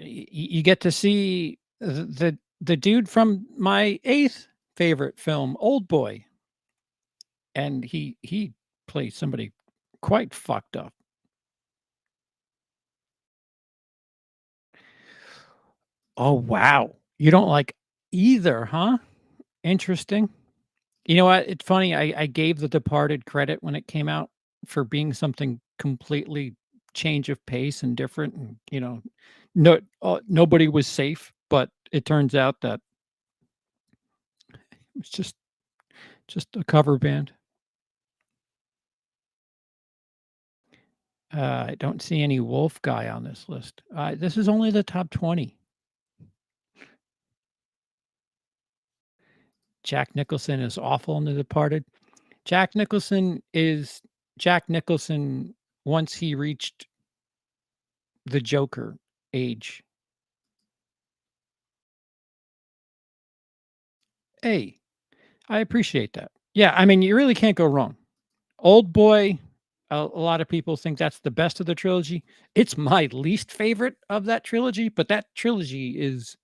[SPEAKER 2] you get to see the dude from my 8th favorite film, Old Boy, and he plays somebody quite fucked up. Oh, wow. You don't like either, huh? Interesting. You know what? It's funny, I gave The Departed credit when it came out for being something completely change of pace and different and, nobody was safe, but it turns out that it's just a cover band. I don't see any Wolf guy on this list. This is only the top 20. Jack Nicholson is awful in The Departed. Jack Nicholson is Jack Nicholson once he reached the Joker age. Hey, I appreciate that. Yeah, I mean, you really can't go wrong. Old Boy, a lot of people think that's the best of the trilogy. It's my least favorite of that trilogy, but that trilogy is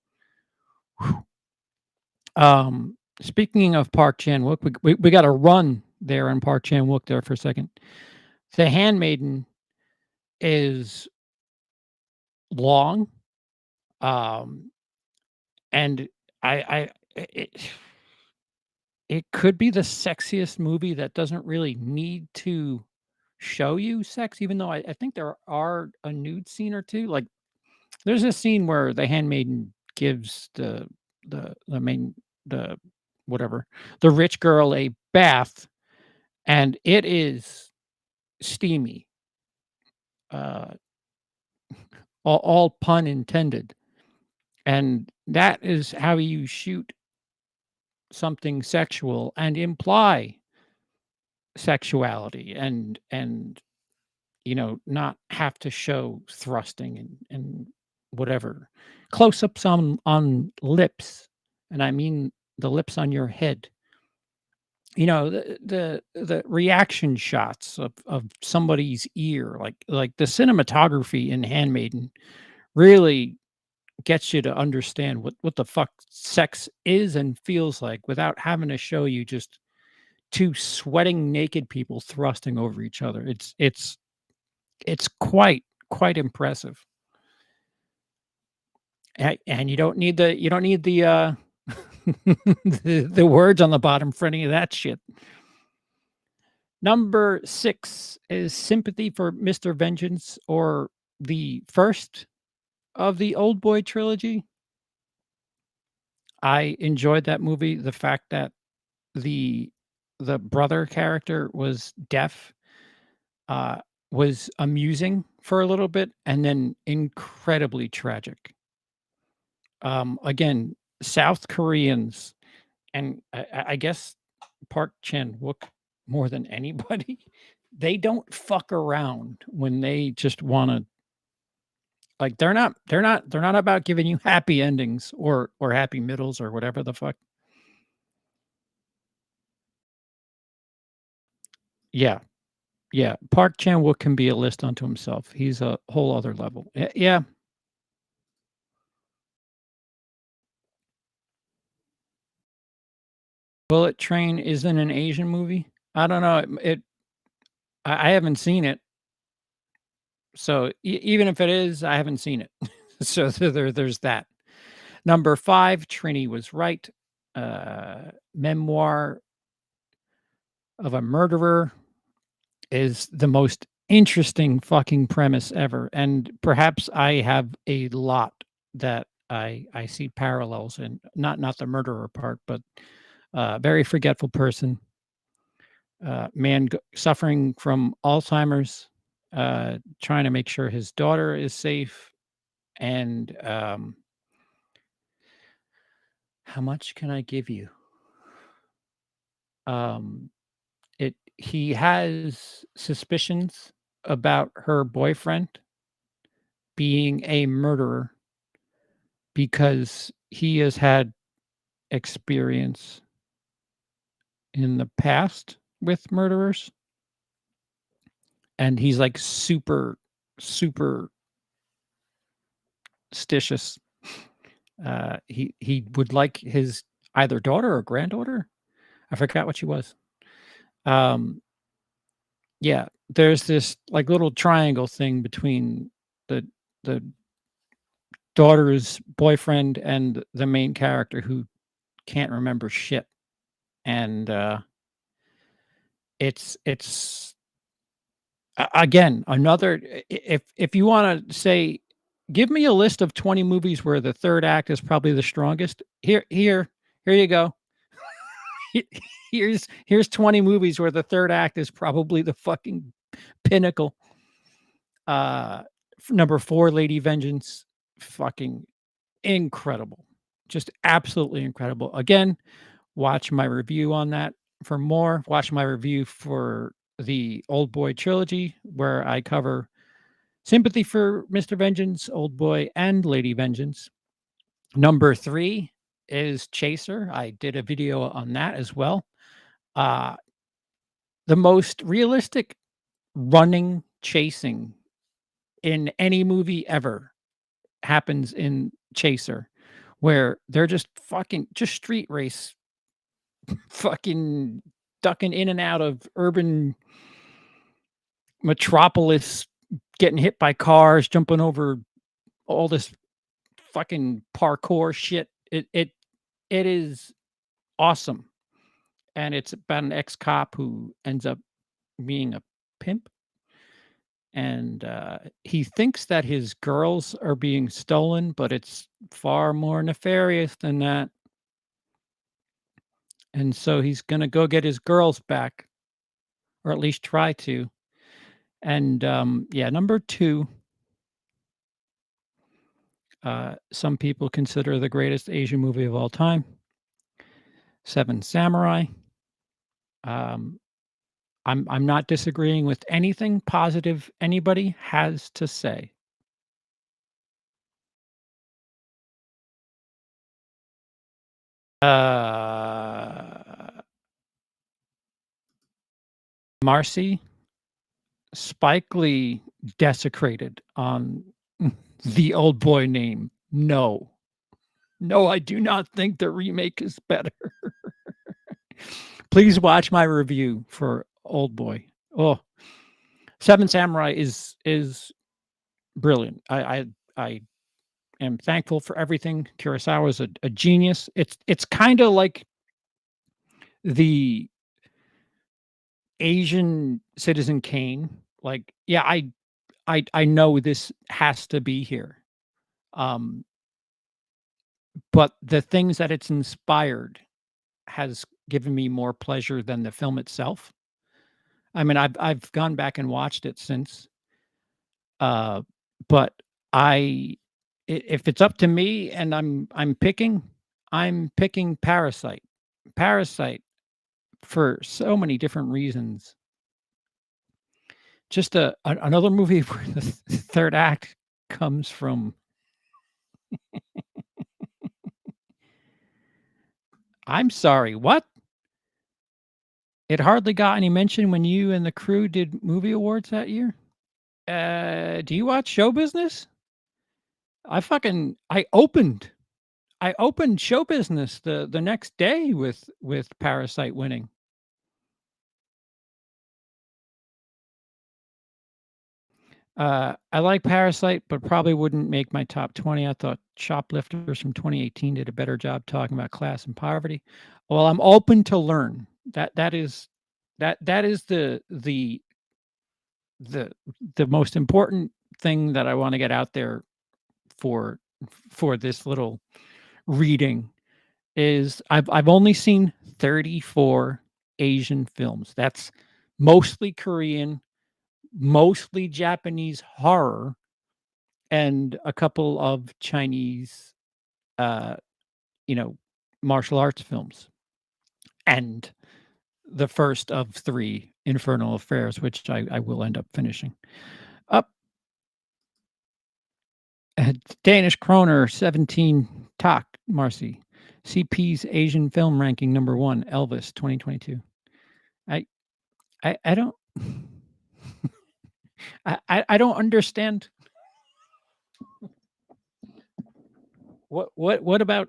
[SPEAKER 2] speaking of Park Chan-wook, we got a run there on Park Chan-wook there for a second. The Handmaiden is long, um, and I it it could be the sexiest movie that doesn't really need to show you sex, even though I think there are a nude scene or 2, like, there's a scene where the handmaiden gives the main the whatever, the rich girl a bath, and it is steamy, uh, all pun intended, and that is how you shoot something sexual and imply sexuality and not have to show thrusting and whatever. Close-ups on lips, and I mean the lips on your head. The reaction shots of somebody's ear, like the cinematography in Handmaiden really gets you to understand what the fuck sex is and feels like without having to show you just 2 sweating naked people thrusting over each other. It's quite impressive. And you don't need the the words on the bottom for any of that shit. Number 6 is Sympathy for Mr. Vengeance, or the first of the Old Boy trilogy. I enjoyed that movie. The fact that the the brother character was deaf, uh, was amusing for a little bit and then incredibly tragic. Again, South Koreans, and I guess Park Chan-wook more than anybody, they don't fuck around when they just wanna like, they're not about giving you happy endings or happy middles or whatever the fuck. Yeah, yeah, Park Chan-wook can be a list unto himself. He's a whole other level. Yeah, Bullet Train isn't an Asian movie? I don't know, I haven't seen it, so even if it is, I haven't seen it. So there's that. Number 5, Trini was right. Memoir of a Murderer is the most interesting fucking premise ever, and perhaps I have a lot that I see parallels in, not the murderer part, but, very forgetful person, man suffering from Alzheimer's, trying to make sure his daughter is safe, and, how much can I give you? Um, he has suspicions about her boyfriend being a murderer because he has had experience in the past with murderers, and he's, like, super stitious. He would like his either daughter or granddaughter? I forgot what she was. Um, yeah, there's this, like, little triangle thing between the the daughter's boyfriend and the main character who can't remember shit, and, it's again, another if you wanna say, "Give me a list of 20 movies where the 3rd act is probably the strongest," here you go. He here's 20 movies where the 3rd act is probably the fucking pinnacle. Uh, Number 4, Lady Vengeance, fucking incredible. Just absolutely incredible. Again, Watch my review on that for more. Watch my review for the Old Boy trilogy, where I cover Sympathy for Mr. Vengeance, Old Boy, and Lady Vengeance. Number 3 is Chaser. I did a video on that as well. Uh, the most realistic running chasing in any movie ever happens in Chaser, where they're just fucking just street race, fucking ducking in and out of urban metropolis, getting hit by cars, jumping over all this fucking parkour shit. It is awesome, and it's about an ex-cop who ends up being a pimp, and, he thinks that his girls are being stolen, but it's far more nefarious than that, and so he's gonna go get his girls back, or at least try to, and, yeah, number 2, some people consider the greatest Asian movie of all time, Seven Samurai. Um, I'm not disagreeing with anything positive anybody has to say. Uh, Marcy, Spike Lee desecrated on the Old Boy name. No. No, I do not think the remake is better. Please watch my review for Old Boy. Oh, Seven Samurai is brilliant. I am thankful for everything. Kurosawa is a genius. It's kinda like the Asian Citizen Kane. Like, yeah, I know this has to be here. Um, but the things that it's inspired has given me more pleasure than the film itself. I mean, I've gone back and watched it since, uh, but I if it's up to me and I'm picking Parasite. Parasite for so many different reasons. Just another movie where the third act comes from I'm sorry, what? It hardly got any mention when you and the crew did movie awards that year? Do you watch Show Business? I opened Show Business the next day with Parasite winning. I like Parasite, but probably wouldn't make my top 20. I thought Shoplifters from 2018 did a better job talking about class and poverty. Well, I'm open to learn. That is the the most important thing that I wanna get out there for for this little reading is I've only seen 34 Asian films. That's mostly Korean, mostly Japanese horror, and a couple of Chinese, uh, you know, martial arts films, and the first of 3 Infernal Affairs, which I will end up finishing. Up Danish kroner 17 Tak, Marcy. CP's Asian film ranking number 1, Elvis 2022. I I don't I don't understand what about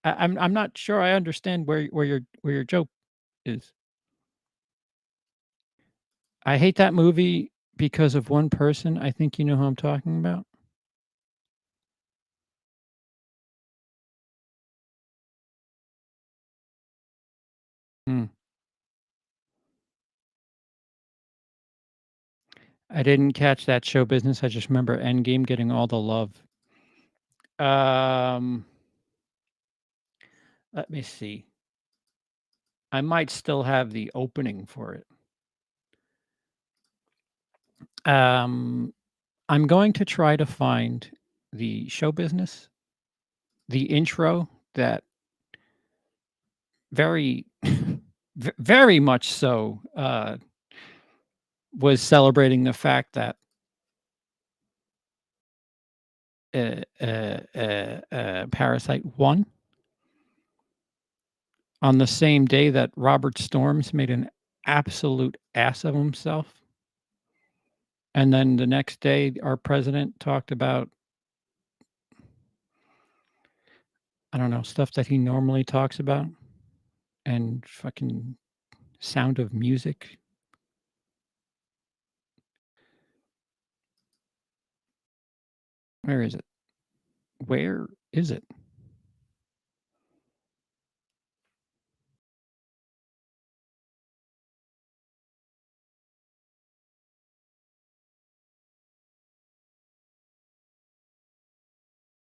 [SPEAKER 2] I'm not sure I understand where your joke is. I hate that movie because of one person. I think you know who I'm talking about. Hmm. I didn't catch that Show Business. I just remember Endgame getting all the love. Um, let me see. I might still have the opening for it. Um, I'm going to try to find the Show Business, the intro that very very much so, was celebrating the fact that Parasite won on the same day that Robert Storms made an absolute ass of himself. And then the next day, our president talked about, I don't know, stuff that he normally talks about and fucking Sound of Music. Where is it? Where is it?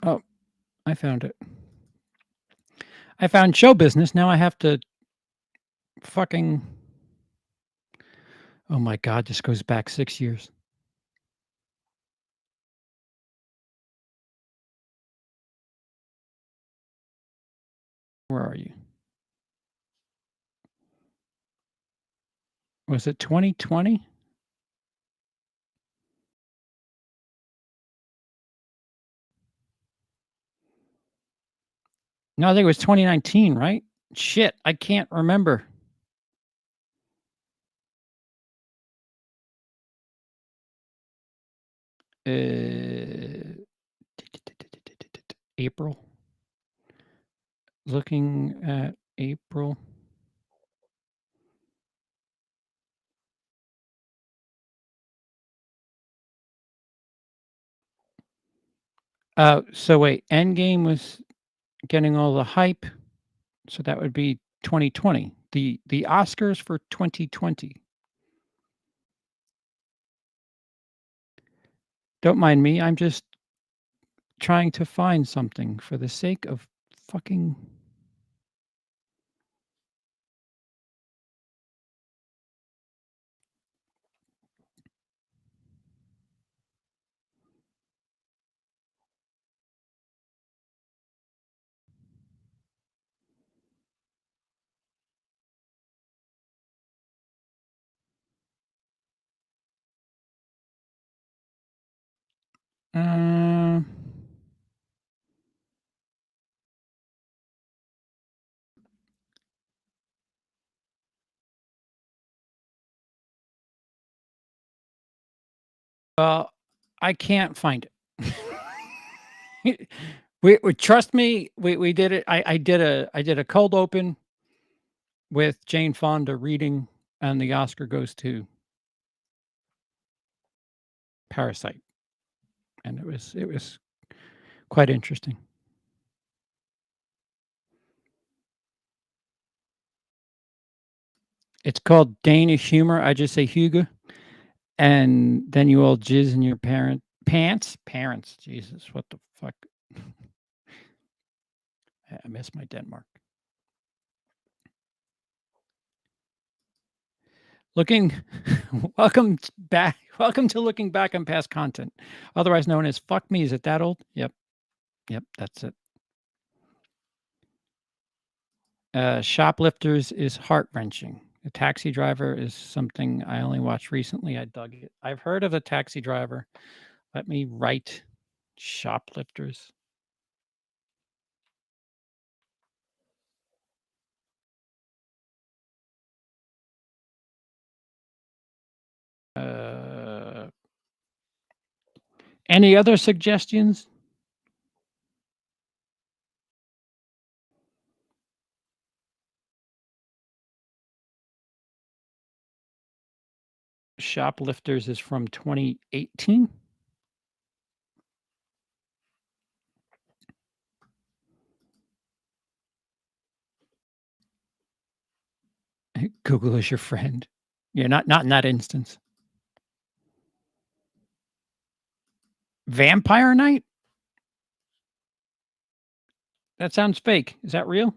[SPEAKER 2] Oh, I found it. I found show business. Now I have to fucking. Oh my God, this goes back 6 years. Where are you? Was it 2020? No, I think it was 2019, right? Shit, I can't remember. Uh, April. Looking at April. So wait, Endgame was getting all the hype, so that would be 2020. The Oscars for 2020. Don't mind me, I'm just trying to find something for the sake of fucking. Uh, well, I can't find it. We trust me, we did it. I did a cold open with Jane Fonda reading, and the Oscar goes to Parasite, and it was quite interesting. It's called Danish humor. I just say Hugo, and then you all jizz in your parents. Jesus, what the fuck? I miss my Denmark. Looking, Welcome to looking back on past content, otherwise known as "Fuck Me." Is it that old? Yep, yep, that's it. Shoplifters is heart wrenching. The Taxi Driver is something I only watched recently. I dug it. I've heard of the Taxi Driver. Let me write Shoplifters. Uh, any other suggestions? Shoplifters is from 2018. Google is your friend. Yeah, not in that instance. Vampire Night? That sounds fake. Is that real?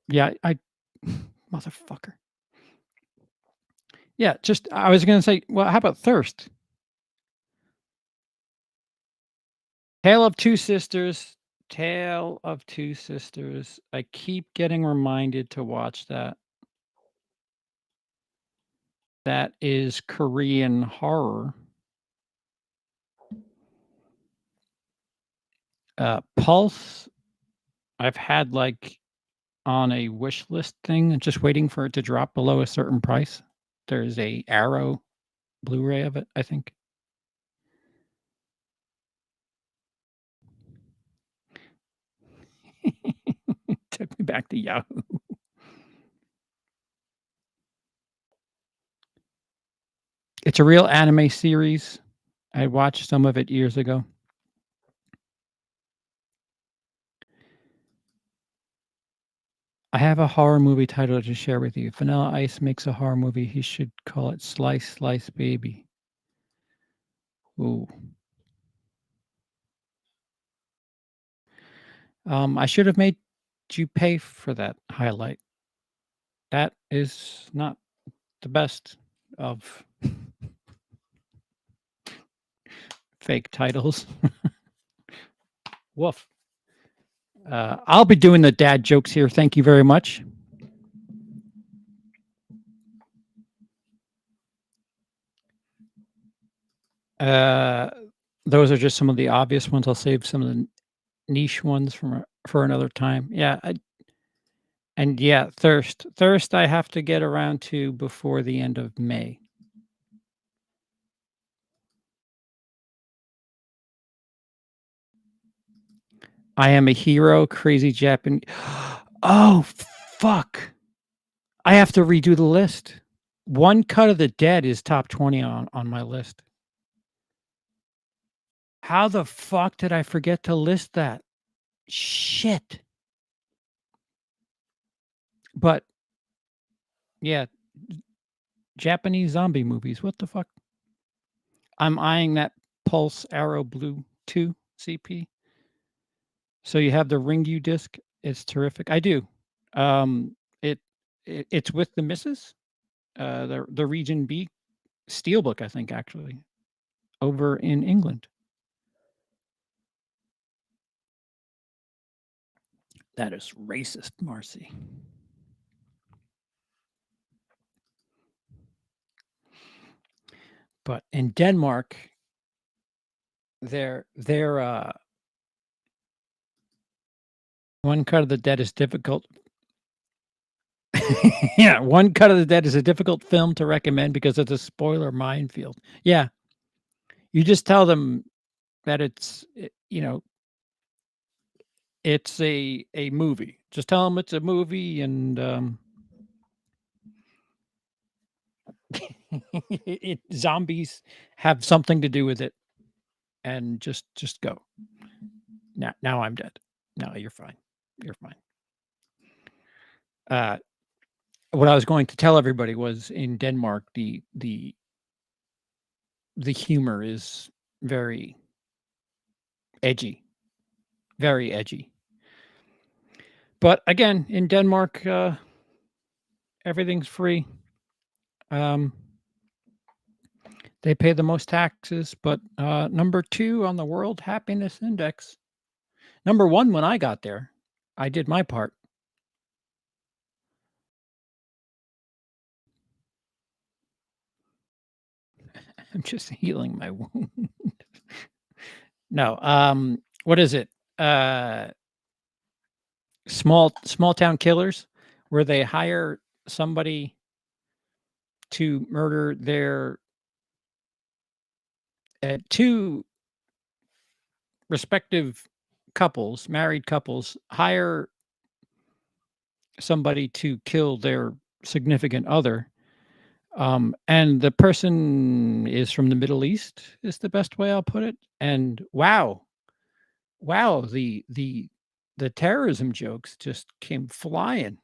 [SPEAKER 2] Yeah, I Motherfucker. Yeah, just I was gonna say, well, how about Thirst? Tale of Two Sisters. Tale of Two Sisters. I keep getting reminded to watch that. That is Korean horror. Pulse, I've had, like, on a wish list thing, just waiting for it to drop below a certain price. There's a Arrow Blu-ray of it, I think. Took me back to Yahoo. It's a real anime series. I watched some of it years ago. I have a horror movie title to share with you. Vanilla Ice makes a horror movie. He should call it Slice Slice Baby. Ooh. I should have made you pay for that highlight. That is not the best of fake titles. Woof. I'll be doing the dad jokes here. Thank you very much. Those are just some of the obvious ones. I'll save some of the niche ones for another time. Yeah, and yeah, Thirst. Thirst I have to get around to before the end of May. I Am a Hero, Crazy Japan. Oh, fuck. I have to redo the list. One Cut of the Dead is top 20 on my list. How the fuck did I forget to list that? Shit. But yeah, Japanese zombie movies. What the fuck? I'm eyeing that Pulse Arrow Blue 2 CP. So you have the Ringu disc. It's terrific. I do. Um, it's with the missus. The Region B Steelbook, I think, actually, over in England. That is racist, Marcy. But in Denmark, their One Cut of the Dead is difficult. Yeah, One Cut of the Dead is a difficult film to recommend because it's a spoiler minefield. Yeah. You just tell them that it's, it's a movie. Just tell them it's a movie and zombies have something to do with it, and just go. Now I'm dead. No, you're fine. You're fine. What I was going to tell everybody was in Denmark, the humor is very edgy, very edgy. But again, in Denmark, everything's free. They pay the most taxes, but number 2 on the World Happiness Index. Number 1 when I got there. I did my part. I'm just healing my wound. No, what is it? Small town killers, where they hire somebody to murder their 2 respective couples, married couples, hire somebody to kill their significant other. And the person is from the Middle East, is the best way I'll put it. And wow, the terrorism jokes just came flying.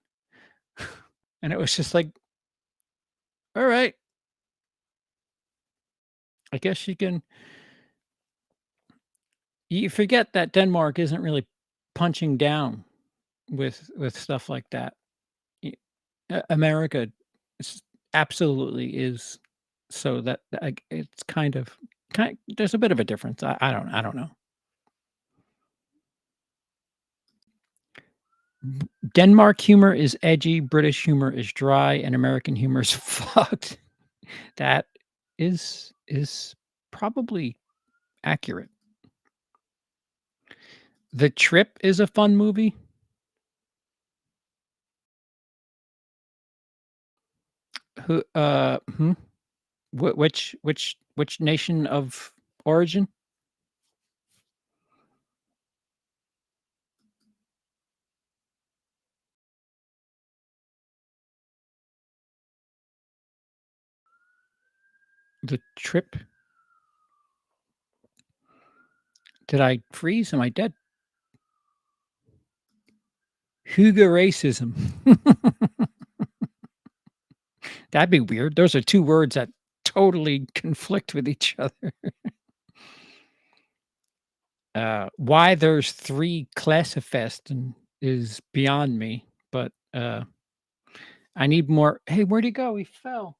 [SPEAKER 2] And it was just like, all right, I guess you forget that Denmark isn't really punching down with stuff like that. America absolutely is. So that it's kind. There's a bit of a difference. I don't know. Denmark humor is edgy, British humor is dry, and American humor is fucked. That is probably accurate. The Trip is a fun movie. Who which nation of origin? The Trip? Did I freeze? Am I dead? Hugo racism. That'd be weird. Those are 2 words that totally conflict with each other. Why there's 3 Klassifesten is beyond me, but, I need more. Hey, where'd he go? He fell.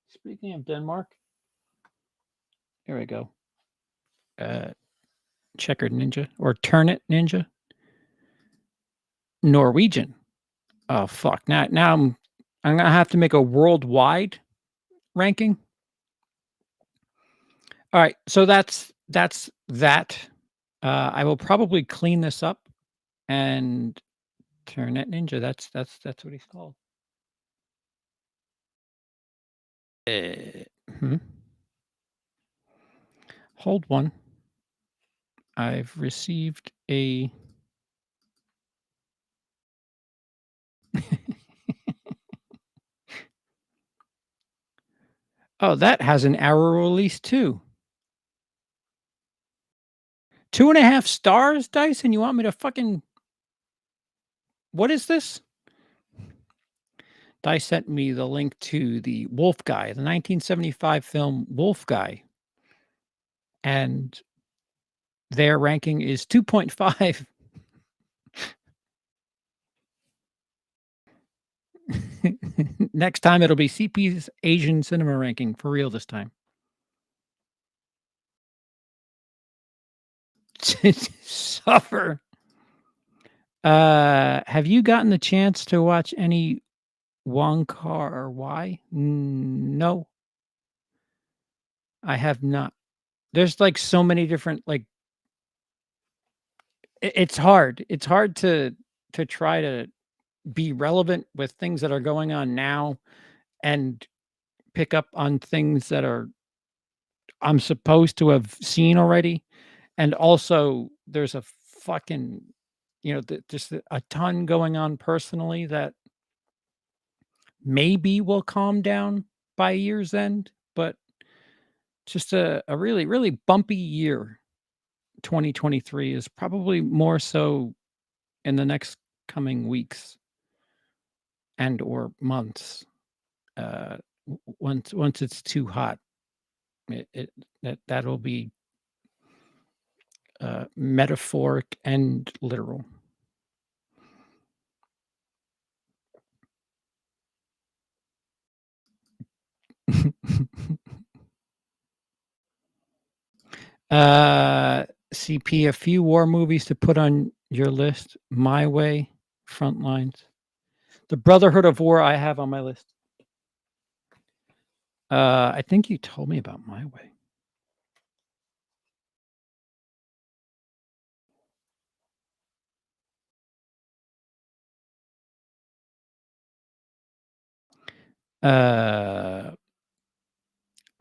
[SPEAKER 2] Speaking of Denmark, here we go. Checkered Ninja or Turnet Ninja. Norwegian. Oh, fuck. Now I'm gonna have to make a worldwide ranking. Alright, so that's that. I will probably clean this up and Turnet Ninja, that's what he's called. Mhm. Hold one. I've received a Oh, that has an arrow release too. 2.5 stars, Dyson? You want me to fucking what is this? Dice sent me the link to the Wolf Guy, the 1975 film Wolf Guy. And their ranking is 2.5. Next time it'll be CP's Asian cinema ranking for real this time. Suffer. Have you gotten the chance to watch any Wong Kar-wai? No, I have not. There's like so many different like it's hard. It's hard to try to be relevant with things that are going on now and pick up on things that are I'm supposed to have seen already. And also there's a fucking, just a ton going on personally that maybe will calm down by year's end, but just a really, really bumpy year. 2023 is probably more so in the next coming weeks and or months. Once it's too hot, that'll be metaphoric and literal. CP, a few war movies to put on your list. My Way, Frontlines. The Brotherhood of War I have on my list. I think you told me about My Way.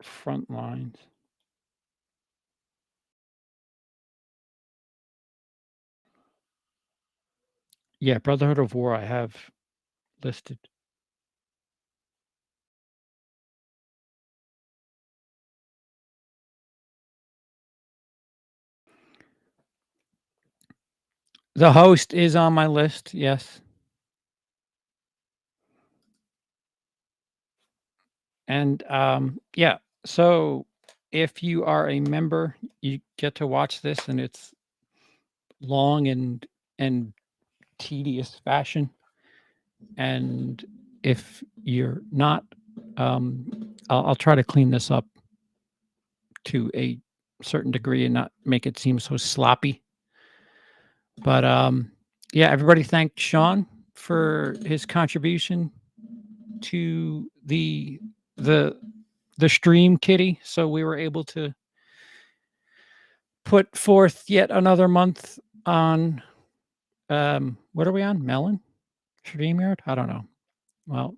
[SPEAKER 2] Frontlines. Yeah, Brotherhood of War I have listed. The Host is on my list, yes. And, yeah, so if you are a member, you get to watch this and it's long and tedious fashion. And if you're not, I'll try to clean this up to a certain degree and not make it seem so sloppy. But yeah, everybody thanked Sean for his contribution to the the stream, Kitty. So we were able to put forth yet another month on what are we on? Melon? StreamYard? I don't know. Well,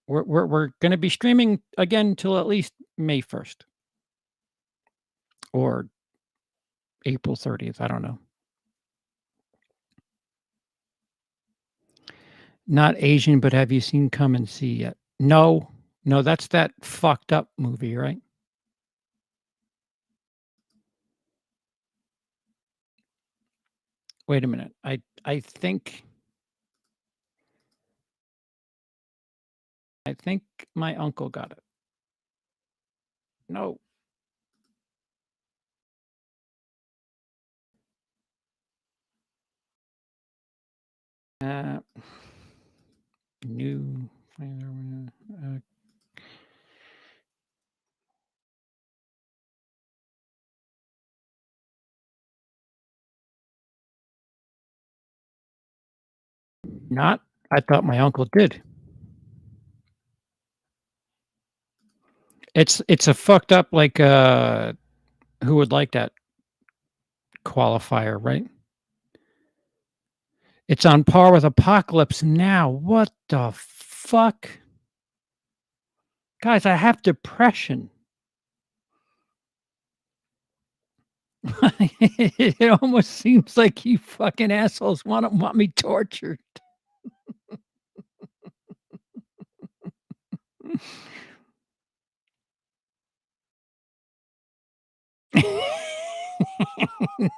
[SPEAKER 2] we're going to be streaming again till at least May 1st or April 30th. I don't know. Not Asian, but have you seen Come and See yet? No, no, that's that fucked up movie, right? Wait a minute. I think my uncle got it. No. Uh, new. Not. I thought my uncle did. It's a fucked up like who would like that qualifier, right? It's on par with Apocalypse Now. What the fuck? Guys, I have depression. It almost seems like you fucking assholes want me tortured.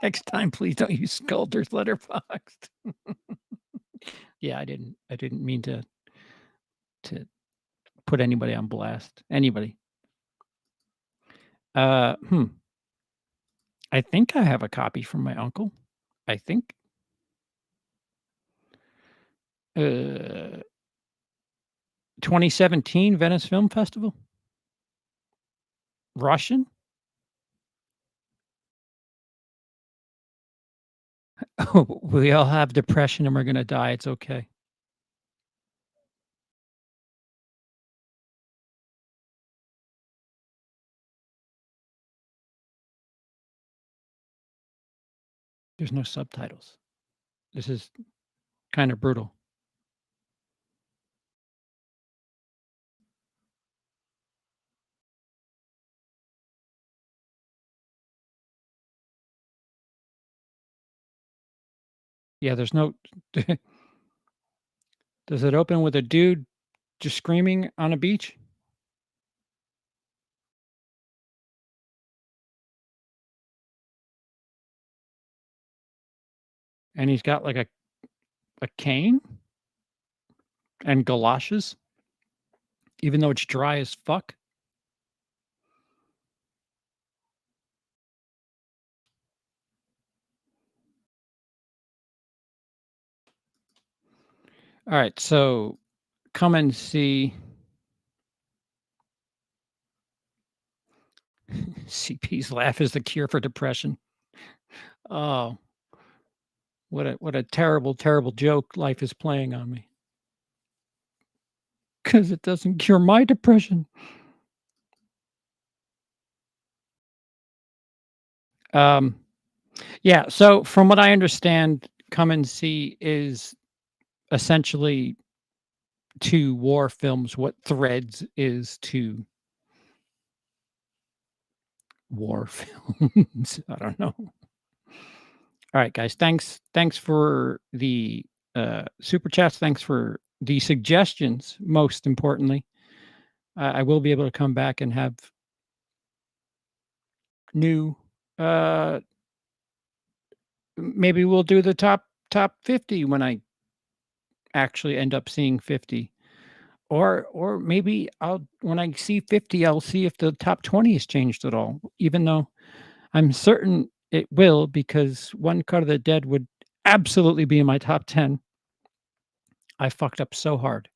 [SPEAKER 2] Next time, please don't use Sculptor's Letterboxd. Yeah, I didn't mean to put anybody on blast. Anybody. I think I have a copy from my uncle. I think. 2017 Venice Film Festival? Russian? Oh, we all have depression and we're gonna die, it's okay. There's no subtitles. This is kinda brutal. Yeah, there's no Does it open with a dude just screaming on a beach? And he's got, like, a cane? And galoshes? Even though it's dry as fuck? Alright, so Come and See CP's laugh is the cure for depression. Oh, what a terrible, terrible joke life is playing on me. 'Cause it doesn't cure my depression. Um, yeah, so from what I understand, Come and See is essentially to war films what Threads is to war films. I don't know. Alright, guys, thanks for the, super chats, thanks for the suggestions, most importantly. I will be able to come back and have new, uh maybe we'll do the top 50 when I actually end up seeing 50. Or maybe I'll when I see 50, I'll see if the top 20 has changed at all, even though I'm certain it will because One Cut of the Dead would absolutely be in my top 10. I fucked up so hard.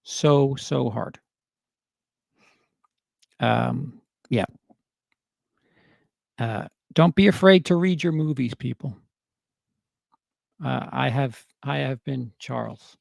[SPEAKER 2] So hard. Yeah. Don't be afraid to read your movies, people. I have been Charles.